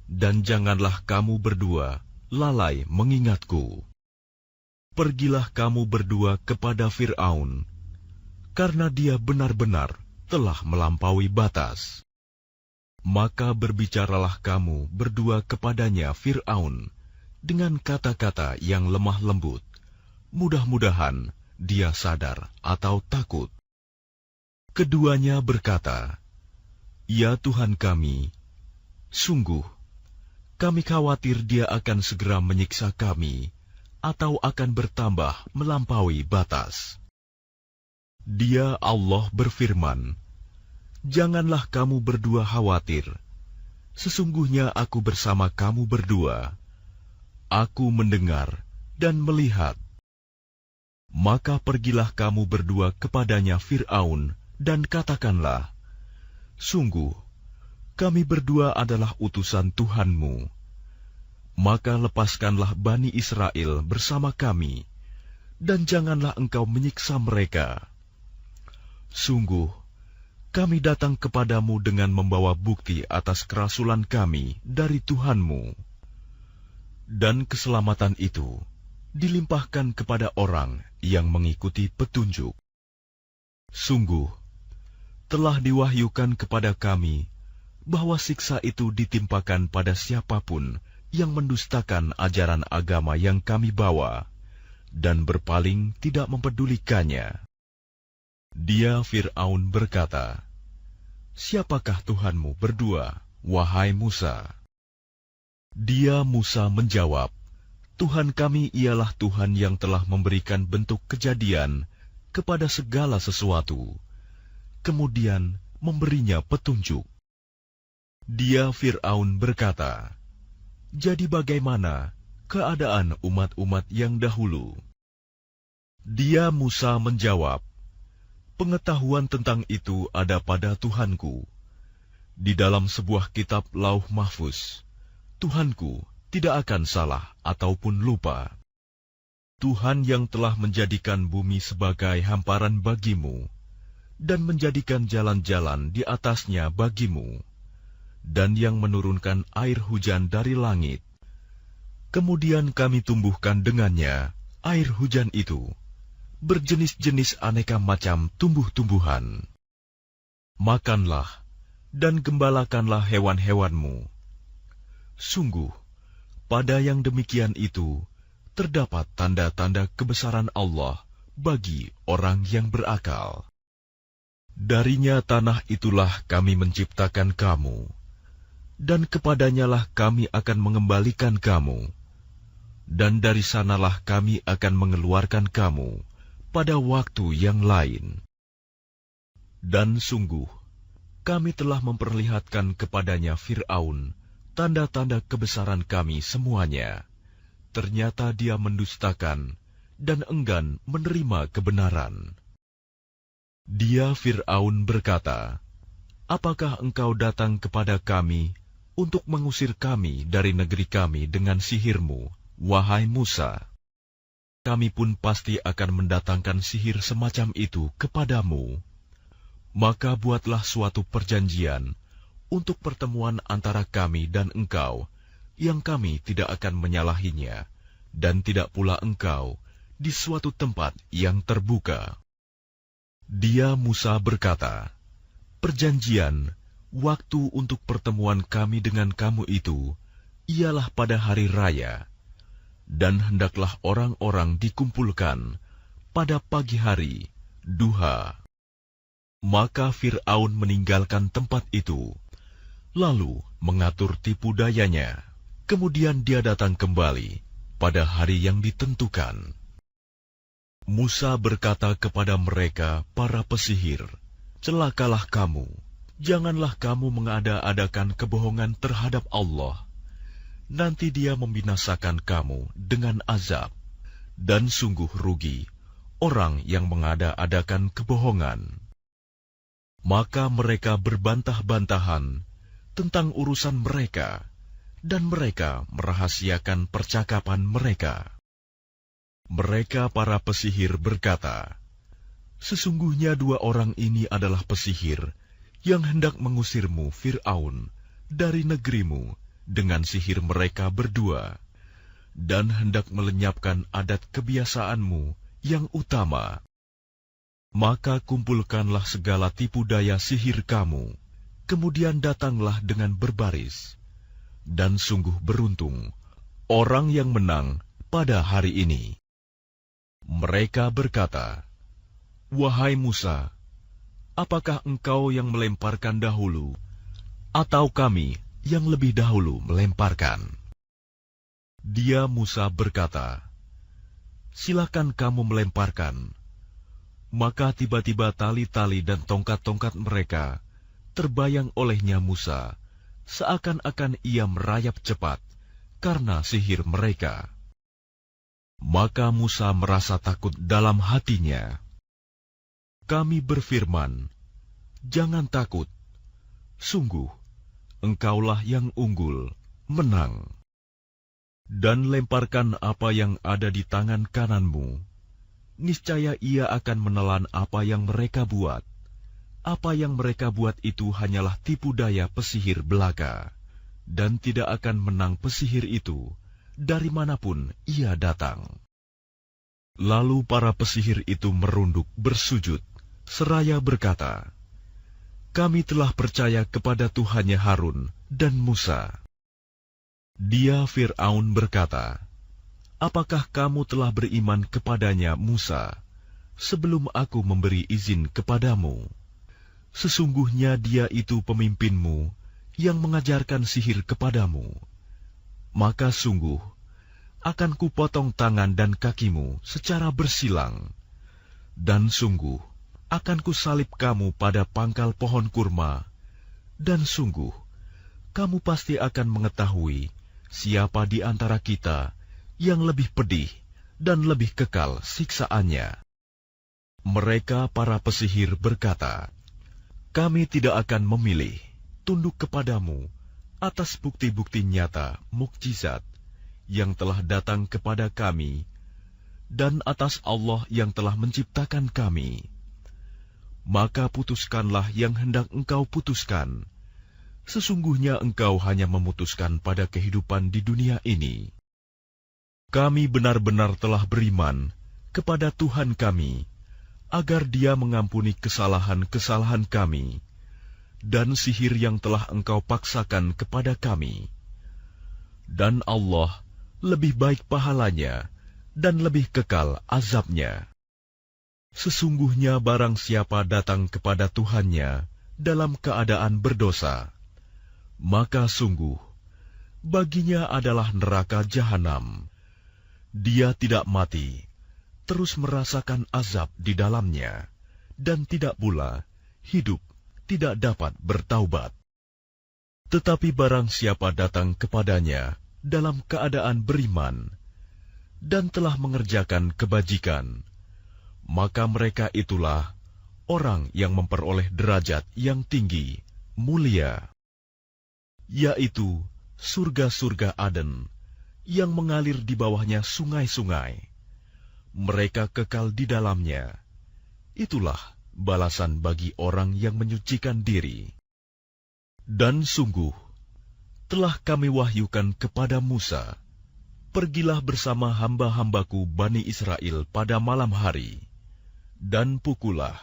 dan janganlah kamu berdua lalai mengingatku. Pergilah kamu berdua kepada Fir'aun, karena dia benar-benar telah melampaui batas. Maka berbicaralah kamu berdua kepadanya Fir'aun dengan kata-kata yang lemah lembut, mudah-mudahan dia sadar atau takut. Keduanya berkata, ya Tuhan kami, sungguh kami khawatir dia akan segera menyiksa kami, atau akan bertambah melampaui batas. Dia Allah berfirman, janganlah kamu berdua khawatir, sesungguhnya aku bersama kamu berdua. Aku mendengar dan melihat. Maka pergilah kamu berdua kepadanya Fir'aun, dan katakanlah, sungguh, kami berdua adalah utusan Tuhanmu. Maka lepaskanlah Bani Israel bersama kami, dan janganlah engkau menyiksa mereka. Sungguh, kami datang kepadamu dengan membawa bukti atas kerasulan kami dari Tuhanmu. Dan keselamatan itu dilimpahkan kepada orang yang mengikuti petunjuk. Sungguh, telah diwahyukan kepada kami bahwa siksa itu ditimpakan pada siapapun yang mendustakan ajaran agama yang kami bawa dan berpaling tidak mempedulikannya. Dia Fir'aun berkata, siapakah Tuhanmu berdua, wahai Musa? Dia Musa menjawab, Tuhan kami ialah Tuhan yang telah memberikan bentuk kejadian kepada segala sesuatu, kemudian memberinya petunjuk. Dia Fir'aun berkata, jadi bagaimana keadaan umat-umat yang dahulu? Dia Musa menjawab, pengetahuan tentang itu ada pada Tuhanku. Di dalam sebuah kitab Lauh Mahfuz, Tuhanku tidak akan salah ataupun lupa. Tuhan yang telah menjadikan bumi sebagai hamparan bagimu, dan menjadikan jalan-jalan di atasnya bagimu, dan yang menurunkan air hujan dari langit. Kemudian kami tumbuhkan dengannya air hujan itu, berjenis-jenis aneka macam tumbuh-tumbuhan. Makanlah dan gembalakanlah hewan-hewanmu. Sungguh, pada yang demikian itu terdapat tanda-tanda kebesaran Allah bagi orang yang berakal. Darinya tanah itulah kami menciptakan kamu, dan kepadanyalah kami akan mengembalikan kamu, dan dari sanalah kami akan mengeluarkan kamu pada waktu yang lain. Dan sungguh, kami telah memperlihatkan kepadanya Fir'aun tanda-tanda kebesaran kami semuanya. Ternyata dia mendustakan dan enggan menerima kebenaran. Dia Fir'aun berkata, "Apakah engkau datang kepada kami untuk mengusir kami dari negeri kami dengan sihirmu, wahai Musa? Kami pun pasti akan mendatangkan sihir semacam itu kepadamu. Maka buatlah suatu perjanjian untuk pertemuan antara kami dan engkau, yang kami tidak akan menyalahinya, dan tidak pula engkau di suatu tempat yang terbuka." Dia Musa berkata, "Perjanjian, waktu untuk pertemuan kami dengan kamu itu, ialah pada hari raya, dan hendaklah orang-orang dikumpulkan pada pagi hari, duha." Maka Fir'aun meninggalkan tempat itu, lalu mengatur tipu dayanya. Kemudian dia datang kembali pada hari yang ditentukan. Musa berkata kepada mereka, para pesihir, "Celakalah kamu, janganlah kamu mengada-adakan kebohongan terhadap Allah. Nanti dia membinasakan kamu dengan azab, dan sungguh rugi orang yang mengada-adakan kebohongan." Maka mereka berbantah-bantahan tentang urusan mereka, dan mereka merahasiakan percakapan mereka. Mereka para pesihir berkata, "Sesungguhnya dua orang ini adalah pesihir yang hendak mengusirmu, Fir'aun, dari negerimu dengan sihir mereka berdua, dan hendak melenyapkan adat kebiasaanmu yang utama. Maka kumpulkanlah segala tipu daya sihir kamu, kemudian datanglah dengan berbaris. Dan sungguh beruntung orang yang menang pada hari ini." Mereka berkata, "Wahai Musa, apakah engkau yang melemparkan dahulu, atau kami yang lebih dahulu melemparkan?" Dia Musa berkata, "Silakan kamu melemparkan." Maka tiba-tiba tali-tali dan tongkat-tongkat mereka terbayang olehnya Musa, seakan-akan ia merayap cepat karena sihir mereka. Maka Musa merasa takut dalam hatinya. Kami berfirman, "Jangan takut, sungguh engkaulah yang unggul, menang. Dan lemparkan apa yang ada di tangan kananmu. Niscaya ia akan menelan apa yang mereka buat. Apa yang mereka buat itu hanyalah tipu daya pesihir belaka, dan tidak akan menang pesihir itu dari manapun ia datang." Lalu para pesihir itu merunduk bersujud, seraya berkata, "Kami telah percaya kepada Tuhannya Harun dan Musa." Dia Fir'aun berkata, "Apakah kamu telah beriman kepadanya Musa, sebelum aku memberi izin kepadamu? Sesungguhnya dia itu pemimpinmu yang mengajarkan sihir kepadamu. Maka sungguh akan kupotong tangan dan kakimu secara bersilang, dan sungguh akan kusalib kamu pada pangkal pohon kurma, dan sungguh kamu pasti akan mengetahui siapa di antara kita yang lebih pedih dan lebih kekal siksaannya." Mereka para pesihir berkata, "Kami tidak akan memilih tunduk kepadamu atas bukti-bukti nyata mukjizat yang telah datang kepada kami, dan atas Allah yang telah menciptakan kami. maka putuskanlah yang hendak engkau putuskan. Sesungguhnya engkau hanya memutuskan pada kehidupan di dunia ini. Kami benar-benar telah beriman kepada Tuhan kami, agar Dia mengampuni kesalahan-kesalahan kami, dan sihir yang telah engkau paksakan kepada kami. Dan Allah lebih baik pahalanya, dan lebih kekal azabnya. Sesungguhnya barang siapa datang kepada Tuhannya dalam keadaan berdosa, maka sungguh baginya adalah neraka jahanam. Dia tidak mati, terus merasakan azab di dalamnya, dan tidak pula hidup tidak dapat bertaubat. Tetapi barang siapa datang kepadanya dalam keadaan beriman dan telah mengerjakan kebajikan, maka mereka itulah orang yang memperoleh derajat yang tinggi, mulia, yaitu surga-surga Aden yang mengalir di bawahnya sungai-sungai. Mereka kekal di dalamnya. Itulah balasan bagi orang yang menyucikan diri. Dan sungguh, telah kami wahyukan kepada Musa, pergilah bersama hamba-hambaku Bani Israel pada malam hari, dan pukullah,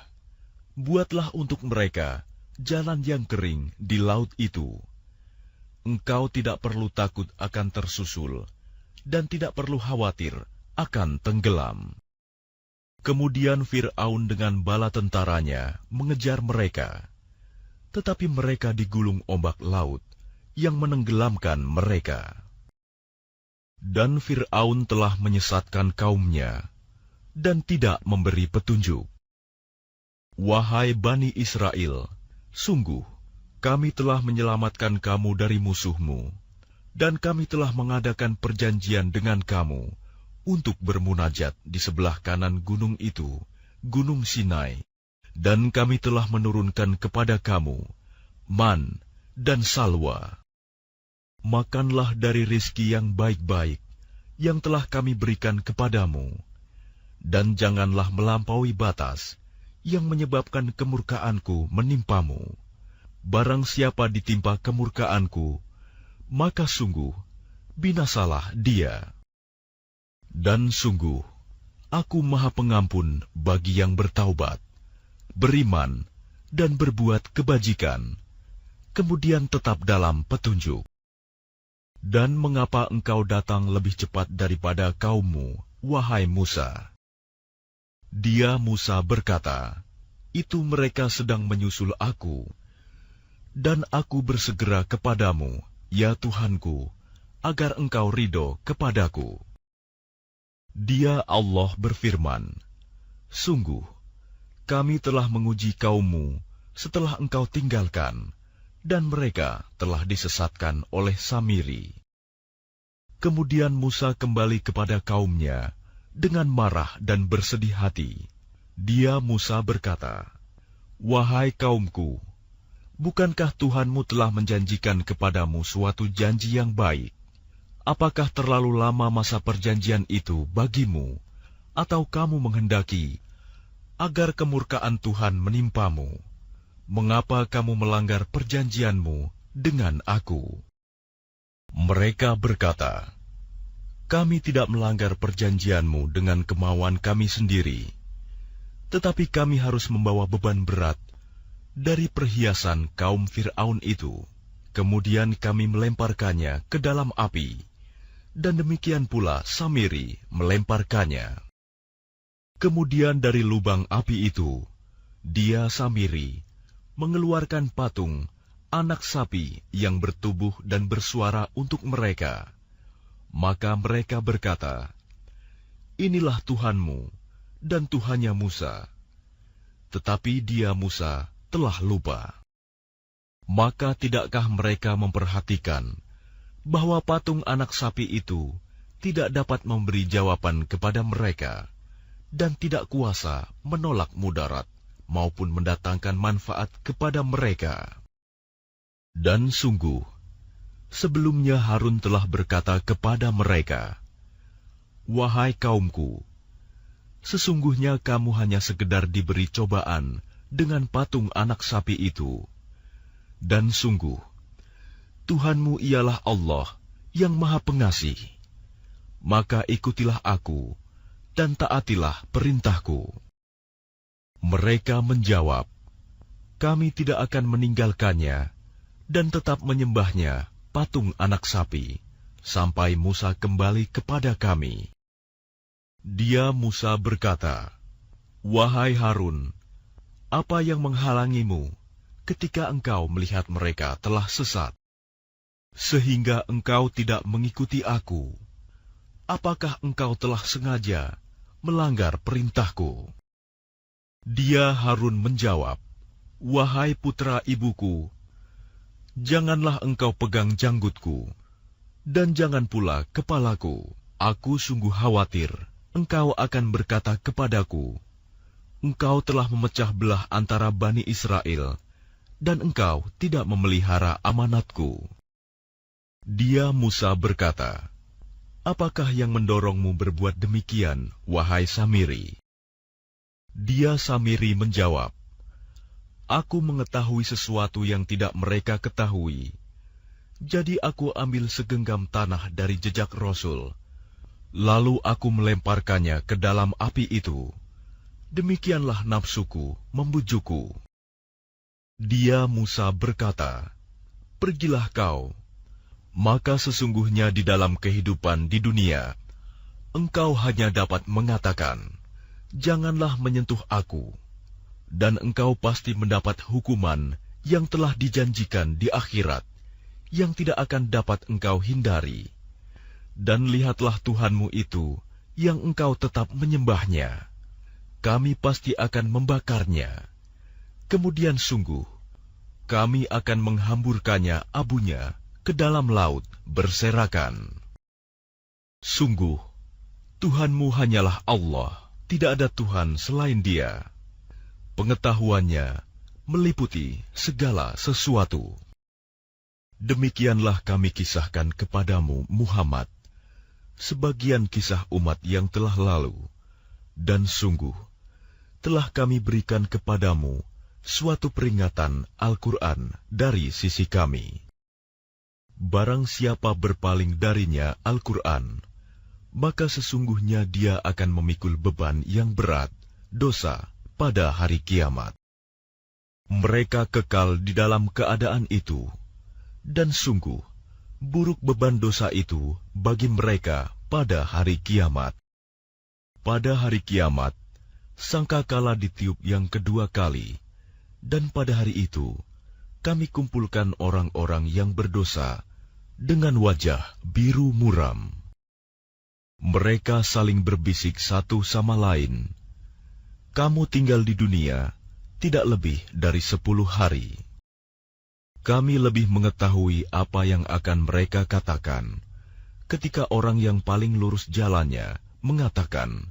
buatlah untuk mereka jalan yang kering di laut itu. Engkau tidak perlu takut akan tersusul, dan tidak perlu khawatir akan tenggelam. Kemudian Fir'aun dengan bala tentaranya mengejar mereka, tetapi mereka digulung ombak laut yang menenggelamkan mereka. Dan Fir'aun telah menyesatkan kaumnya, dan tidak memberi petunjuk. Wahai Bani Israel, sungguh, kami telah menyelamatkan kamu dari musuhmu, dan kami telah mengadakan perjanjian dengan kamu untuk bermunajat di sebelah kanan gunung itu, Gunung Sinai, dan kami telah menurunkan kepada kamu man dan salwa. Makanlah dari rizki yang baik-baik yang telah kami berikan kepadamu, dan janganlah melampaui batas yang menyebabkan kemurkaanku menimpamu. Barang siapa ditimpa kemurkaanku, maka sungguh binasalah dia. Dan sungguh, aku Maha Pengampun bagi yang bertaubat, beriman, dan berbuat kebajikan, kemudian tetap dalam petunjuk. Dan mengapa engkau datang lebih cepat daripada kaummu, wahai Musa? Dia Musa berkata, itu mereka sedang menyusul aku, dan aku bersegera kepadamu, ya Tuhanku, agar engkau ridho kepadaku. Dia Allah berfirman, sungguh, kami telah menguji kaummu setelah engkau tinggalkan, dan mereka telah disesatkan oleh Samiri. Kemudian Musa kembali kepada kaumnya dengan marah dan bersedih hati. Dia Musa berkata, wahai kaumku, bukankah Tuhanmu telah menjanjikan kepadamu suatu janji yang baik? Apakah terlalu lama masa perjanjian itu bagimu, atau kamu menghendaki agar kemurkaan Tuhan menimpamu? Mengapa kamu melanggar perjanjianmu dengan aku? Mereka berkata, kami tidak melanggar perjanjianmu dengan kemauan kami sendiri, tetapi kami harus membawa beban berat dari perhiasan kaum Fir'aun itu. Kemudian kami melemparkannya ke dalam api, dan demikian pula Samiri melemparkannya. Kemudian dari lubang api itu, dia Samiri mengeluarkan patung anak sapi yang bertubuh dan bersuara untuk mereka. Maka mereka berkata, inilah Tuhanmu dan Tuhannya Musa. Tetapi dia Musa telah lupa. Maka tidakkah mereka memperhatikan bahwa patung anak sapi itu tidak dapat memberi jawaban kepada mereka, dan tidak kuasa menolak mudarat maupun mendatangkan manfaat kepada mereka? Dan sungguh, sebelumnya Harun telah berkata kepada mereka, wahai kaumku, sesungguhnya kamu hanya sekedar diberi cobaan dengan patung anak sapi itu. Dan sungguh, Tuhanmu ialah Allah yang Maha Pengasih. Maka ikutilah aku dan taatilah perintahku. Mereka menjawab, kami tidak akan meninggalkannya dan tetap menyembahnya, patung anak sapi, sampai Musa kembali kepada kami. Dia Musa berkata, wahai Harun, apa yang menghalangimu ketika engkau melihat mereka telah sesat, sehingga engkau tidak mengikuti aku? Apakah engkau telah sengaja melanggar perintahku? Dia Harun menjawab, wahai putra ibuku, janganlah engkau pegang janggutku, dan jangan pula kepalaku. Aku sungguh khawatir engkau akan berkata kepadaku, engkau telah memecah belah antara Bani Israel, dan engkau tidak memelihara amanatku. Dia Musa berkata, apakah yang mendorongmu berbuat demikian, wahai Samiri? Dia Samiri menjawab, aku mengetahui sesuatu yang tidak mereka ketahui. Jadi aku ambil segenggam tanah dari jejak Rasul, lalu aku melemparkannya ke dalam api itu. Demikianlah nafsuku membujukku. Dia Musa berkata, pergilah kau. Maka sesungguhnya di dalam kehidupan di dunia, engkau hanya dapat mengatakan, janganlah menyentuh aku. Dan engkau pasti mendapat hukuman yang telah dijanjikan di akhirat, yang tidak akan dapat engkau hindari. Dan lihatlah Tuhanmu itu, yang engkau tetap menyembahnya. Kami pasti akan membakarnya. Kemudian sungguh, kami akan menghamburkannya abunya ke dalam laut berserakan. Sungguh, Tuhanmu hanyalah Allah, tidak ada Tuhan selain Dia. Pengetahuannya meliputi segala sesuatu. Demikianlah kami kisahkan kepadamu, Muhammad, sebagian kisah umat yang telah lalu, dan sungguh, telah kami berikan kepadamu suatu peringatan Al-Quran dari sisi kami. Barang siapa berpaling darinya Al-Quran, maka sesungguhnya dia akan memikul beban yang berat, dosa, pada hari kiamat. Mereka kekal di dalam keadaan itu, dan sungguh, buruk beban dosa itu bagi mereka pada hari kiamat. Pada hari kiamat, sangkakala ditiup yang kedua kali, dan pada hari itu, kami kumpulkan orang-orang yang berdosa dengan wajah biru muram. Mereka saling berbisik satu sama lain, kamu tinggal di dunia tidak lebih dari 10 hari. Kami lebih mengetahui apa yang akan mereka katakan ketika orang yang paling lurus jalannya mengatakan,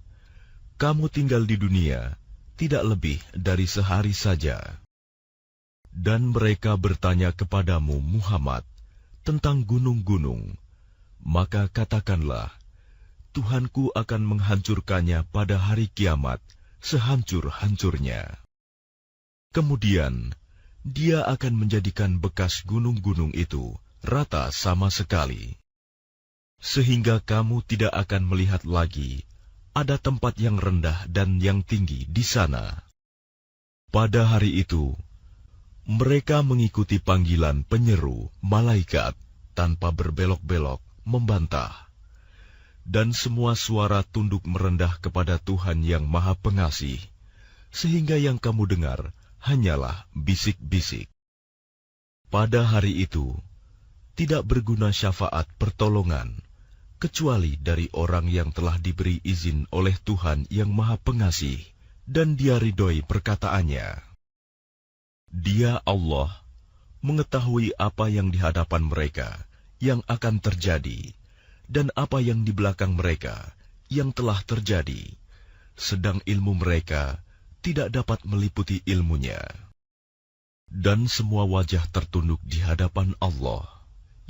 kamu tinggal di dunia tidak lebih dari sehari saja. Dan mereka bertanya kepadamu, Muhammad, tentang gunung-gunung, maka katakanlah, Tuhanku akan menghancurkannya pada hari kiamat sehancur-hancurnya. Kemudian, Dia akan menjadikan bekas gunung-gunung itu rata sama sekali, sehingga kamu tidak akan melihat lagi ada tempat yang rendah dan yang tinggi di sana. Pada hari itu, mereka mengikuti panggilan penyeru malaikat tanpa berbelok-belok membantah. Dan semua suara tunduk merendah kepada Tuhan yang Maha Pengasih, sehingga yang kamu dengar hanyalah bisik-bisik. Pada hari itu, tidak berguna syafaat pertolongan, kecuali dari orang yang telah diberi izin oleh Tuhan yang Maha Pengasih, dan Dia ridhoi perkataannya. Dia Allah mengetahui apa yang di hadapan mereka yang akan terjadi, dan apa yang di belakang mereka yang telah terjadi, sedang ilmu mereka tidak dapat meliputi ilmunya. Dan semua wajah tertunduk di hadapan Allah,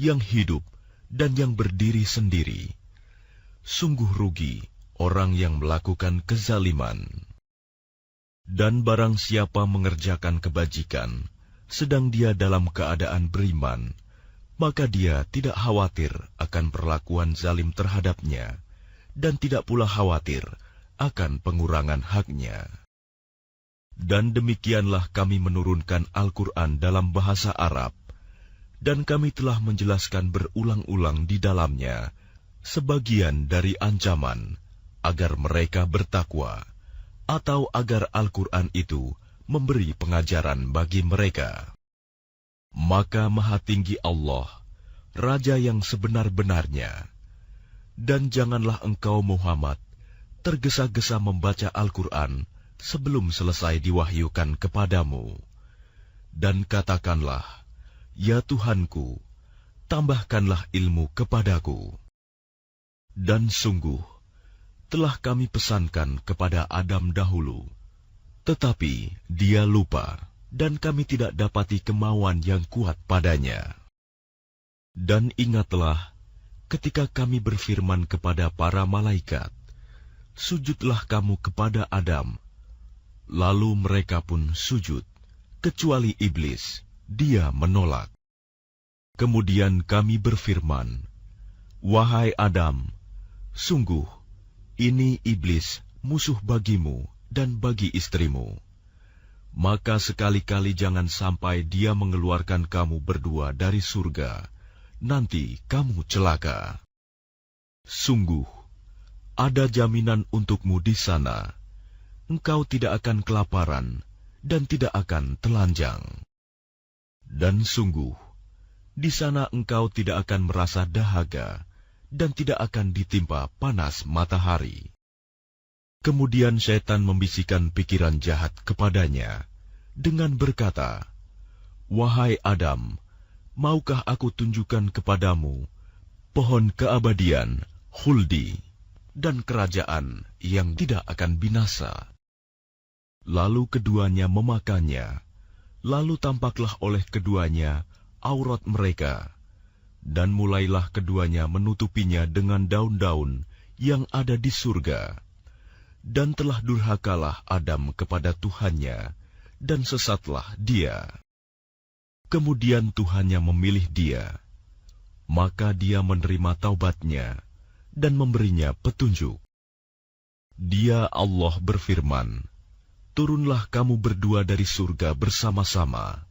yang hidup dan yang berdiri sendiri. Sungguh rugi orang yang melakukan kezaliman. Dan barang siapa mengerjakan kebajikan, sedang dia dalam keadaan beriman, maka dia tidak khawatir akan perlakuan zalim terhadapnya, dan tidak pula khawatir akan pengurangan haknya. Dan demikianlah kami menurunkan Al-Quran dalam bahasa Arab, dan kami telah menjelaskan berulang-ulang di dalamnya sebagian dari ancaman agar mereka bertakwa, atau agar Al-Quran itu memberi pengajaran bagi mereka. Maka Maha Tinggi Allah, Raja yang sebenar-benarnya, dan janganlah engkau Muhammad tergesa-gesa membaca Al-Quran sebelum selesai diwahyukan kepadamu. Dan katakanlah, Ya Tuhanku, tambahkanlah ilmu kepadaku. Dan sungguh, telah kami pesankan kepada Adam dahulu, tetapi dia lupa, dan kami tidak dapati kemauan yang kuat padanya. Dan ingatlah, ketika kami berfirman kepada para malaikat, sujudlah kamu kepada Adam. Lalu mereka pun sujud, kecuali iblis, dia menolak. Kemudian kami berfirman, Wahai Adam, sungguh, ini iblis musuh bagimu dan bagi istrimu. Maka sekali-kali jangan sampai dia mengeluarkan kamu berdua dari surga, nanti kamu celaka. Sungguh, ada jaminan untukmu di sana. Engkau tidak akan kelaparan dan tidak akan telanjang. Dan sungguh, di sana engkau tidak akan merasa dahaga dan tidak akan ditimpa panas matahari. Kemudian syaitan membisikkan pikiran jahat kepadanya dengan berkata, Wahai Adam, maukah aku tunjukkan kepadamu pohon keabadian, khuldi, dan kerajaan yang tidak akan binasa? Lalu keduanya memakannya, lalu tampaklah oleh keduanya aurat mereka, dan mulailah keduanya menutupinya dengan daun-daun yang ada di surga. Dan telah durhakalah Adam kepada Tuhannya, dan sesatlah dia. Kemudian Tuhannya memilih dia, maka dia menerima taubatnya, dan memberinya petunjuk. Dia Allah berfirman, Turunlah kamu berdua dari surga bersama-sama.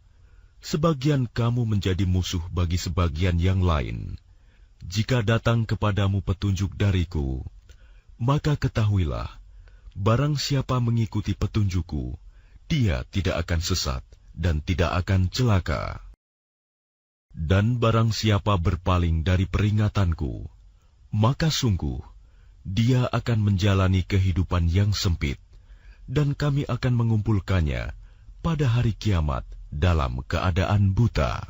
Sebagian kamu menjadi musuh bagi sebagian yang lain. Jika datang kepadamu petunjuk dariku, maka ketahuilah, barang siapa mengikuti petunjukku, dia tidak akan sesat dan tidak akan celaka. Dan barang siapa berpaling dari peringatanku, maka sungguh, dia akan menjalani kehidupan yang sempit, dan kami akan mengumpulkannya pada hari kiamat dalam keadaan buta.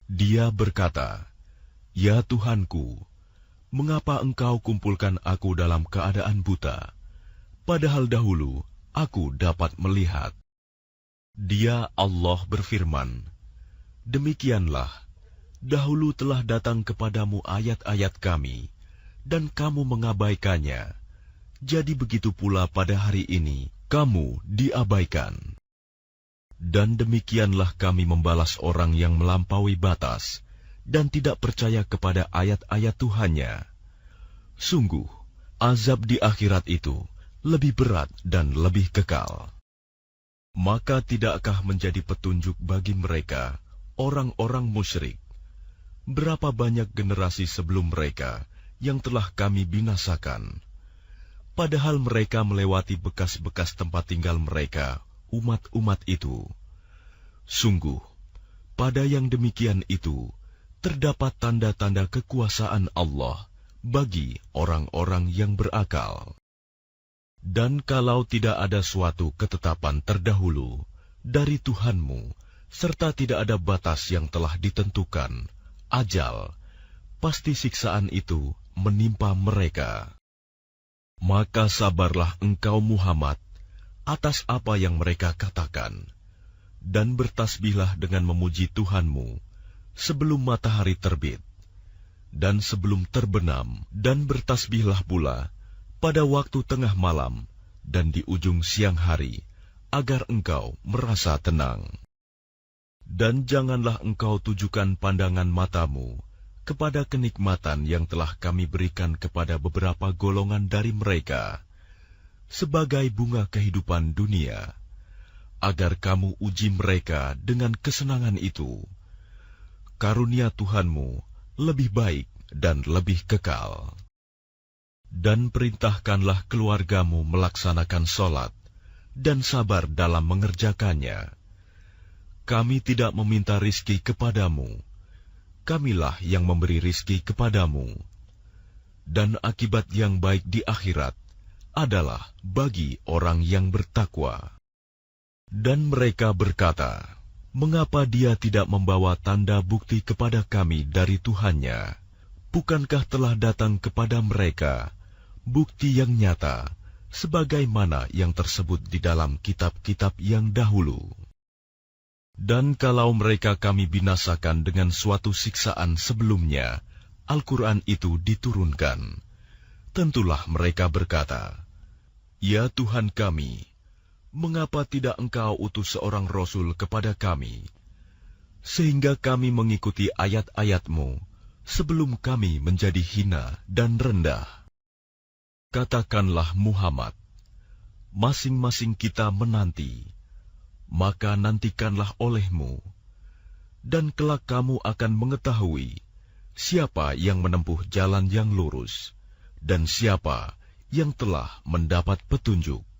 Dia berkata, Ya Tuhanku, mengapa engkau kumpulkan aku dalam keadaan buta, padahal dahulu aku dapat melihat? Dia Allah berfirman, Demikianlah, dahulu telah datang kepadamu ayat-ayat kami, dan kamu mengabaikannya. Jadi begitu pula pada hari ini, kamu diabaikan. Dan demikianlah kami membalas orang yang melampaui batas, dan tidak percaya kepada ayat-ayat Tuhannya. Sungguh, azab di akhirat itu lebih berat dan lebih kekal. Maka tidakkah menjadi petunjuk bagi mereka, orang-orang musyrik, berapa banyak generasi sebelum mereka yang telah kami binasakan, padahal mereka melewati bekas-bekas tempat tinggal mereka, umat-umat itu. Sungguh, pada yang demikian itu, terdapat tanda-tanda kekuasaan Allah bagi orang-orang yang berakal. Dan kalau tidak ada suatu ketetapan terdahulu dari Tuhanmu, serta tidak ada batas yang telah ditentukan, ajal, pasti siksaan itu menimpa mereka. Maka sabarlah engkau Muhammad atas apa yang mereka katakan, dan bertasbihlah dengan memuji Tuhanmu sebelum matahari terbit, dan sebelum terbenam, dan bertasbihlah pula pada waktu tengah malam, dan di ujung siang hari, agar engkau merasa tenang. Dan janganlah engkau tujukan pandangan matamu kepada kenikmatan yang telah kami berikan kepada beberapa golongan dari mereka, sebagai bunga kehidupan dunia, agar kamu uji mereka dengan kesenangan itu. Karunia Tuhanmu lebih baik dan lebih kekal. Dan perintahkanlah keluargamu melaksanakan sholat, dan sabar dalam mengerjakannya. Kami tidak meminta rizki kepadamu, Kamilah yang memberi rizki kepadamu. Dan akibat yang baik di akhirat adalah bagi orang yang bertakwa. Dan mereka berkata, mengapa dia tidak membawa tanda bukti kepada kami dari Tuhannya? Bukankah telah datang kepada mereka bukti yang nyata, sebagaimana yang tersebut di dalam kitab-kitab yang dahulu? Dan kalau mereka kami binasakan dengan suatu siksaan sebelumnya, Al-Quran itu diturunkan, tentulah mereka berkata, ya Tuhan kami, mengapa tidak Engkau utus seorang Rasul kepada kami, sehingga kami mengikuti ayat-ayat-Mu sebelum kami menjadi hina dan rendah? Katakanlah Muhammad, masing-masing kita menanti, maka nantikanlah olehmu, dan kelak kamu akan mengetahui siapa yang menempuh jalan yang lurus, dan siapa yang telah mendapat petunjuk.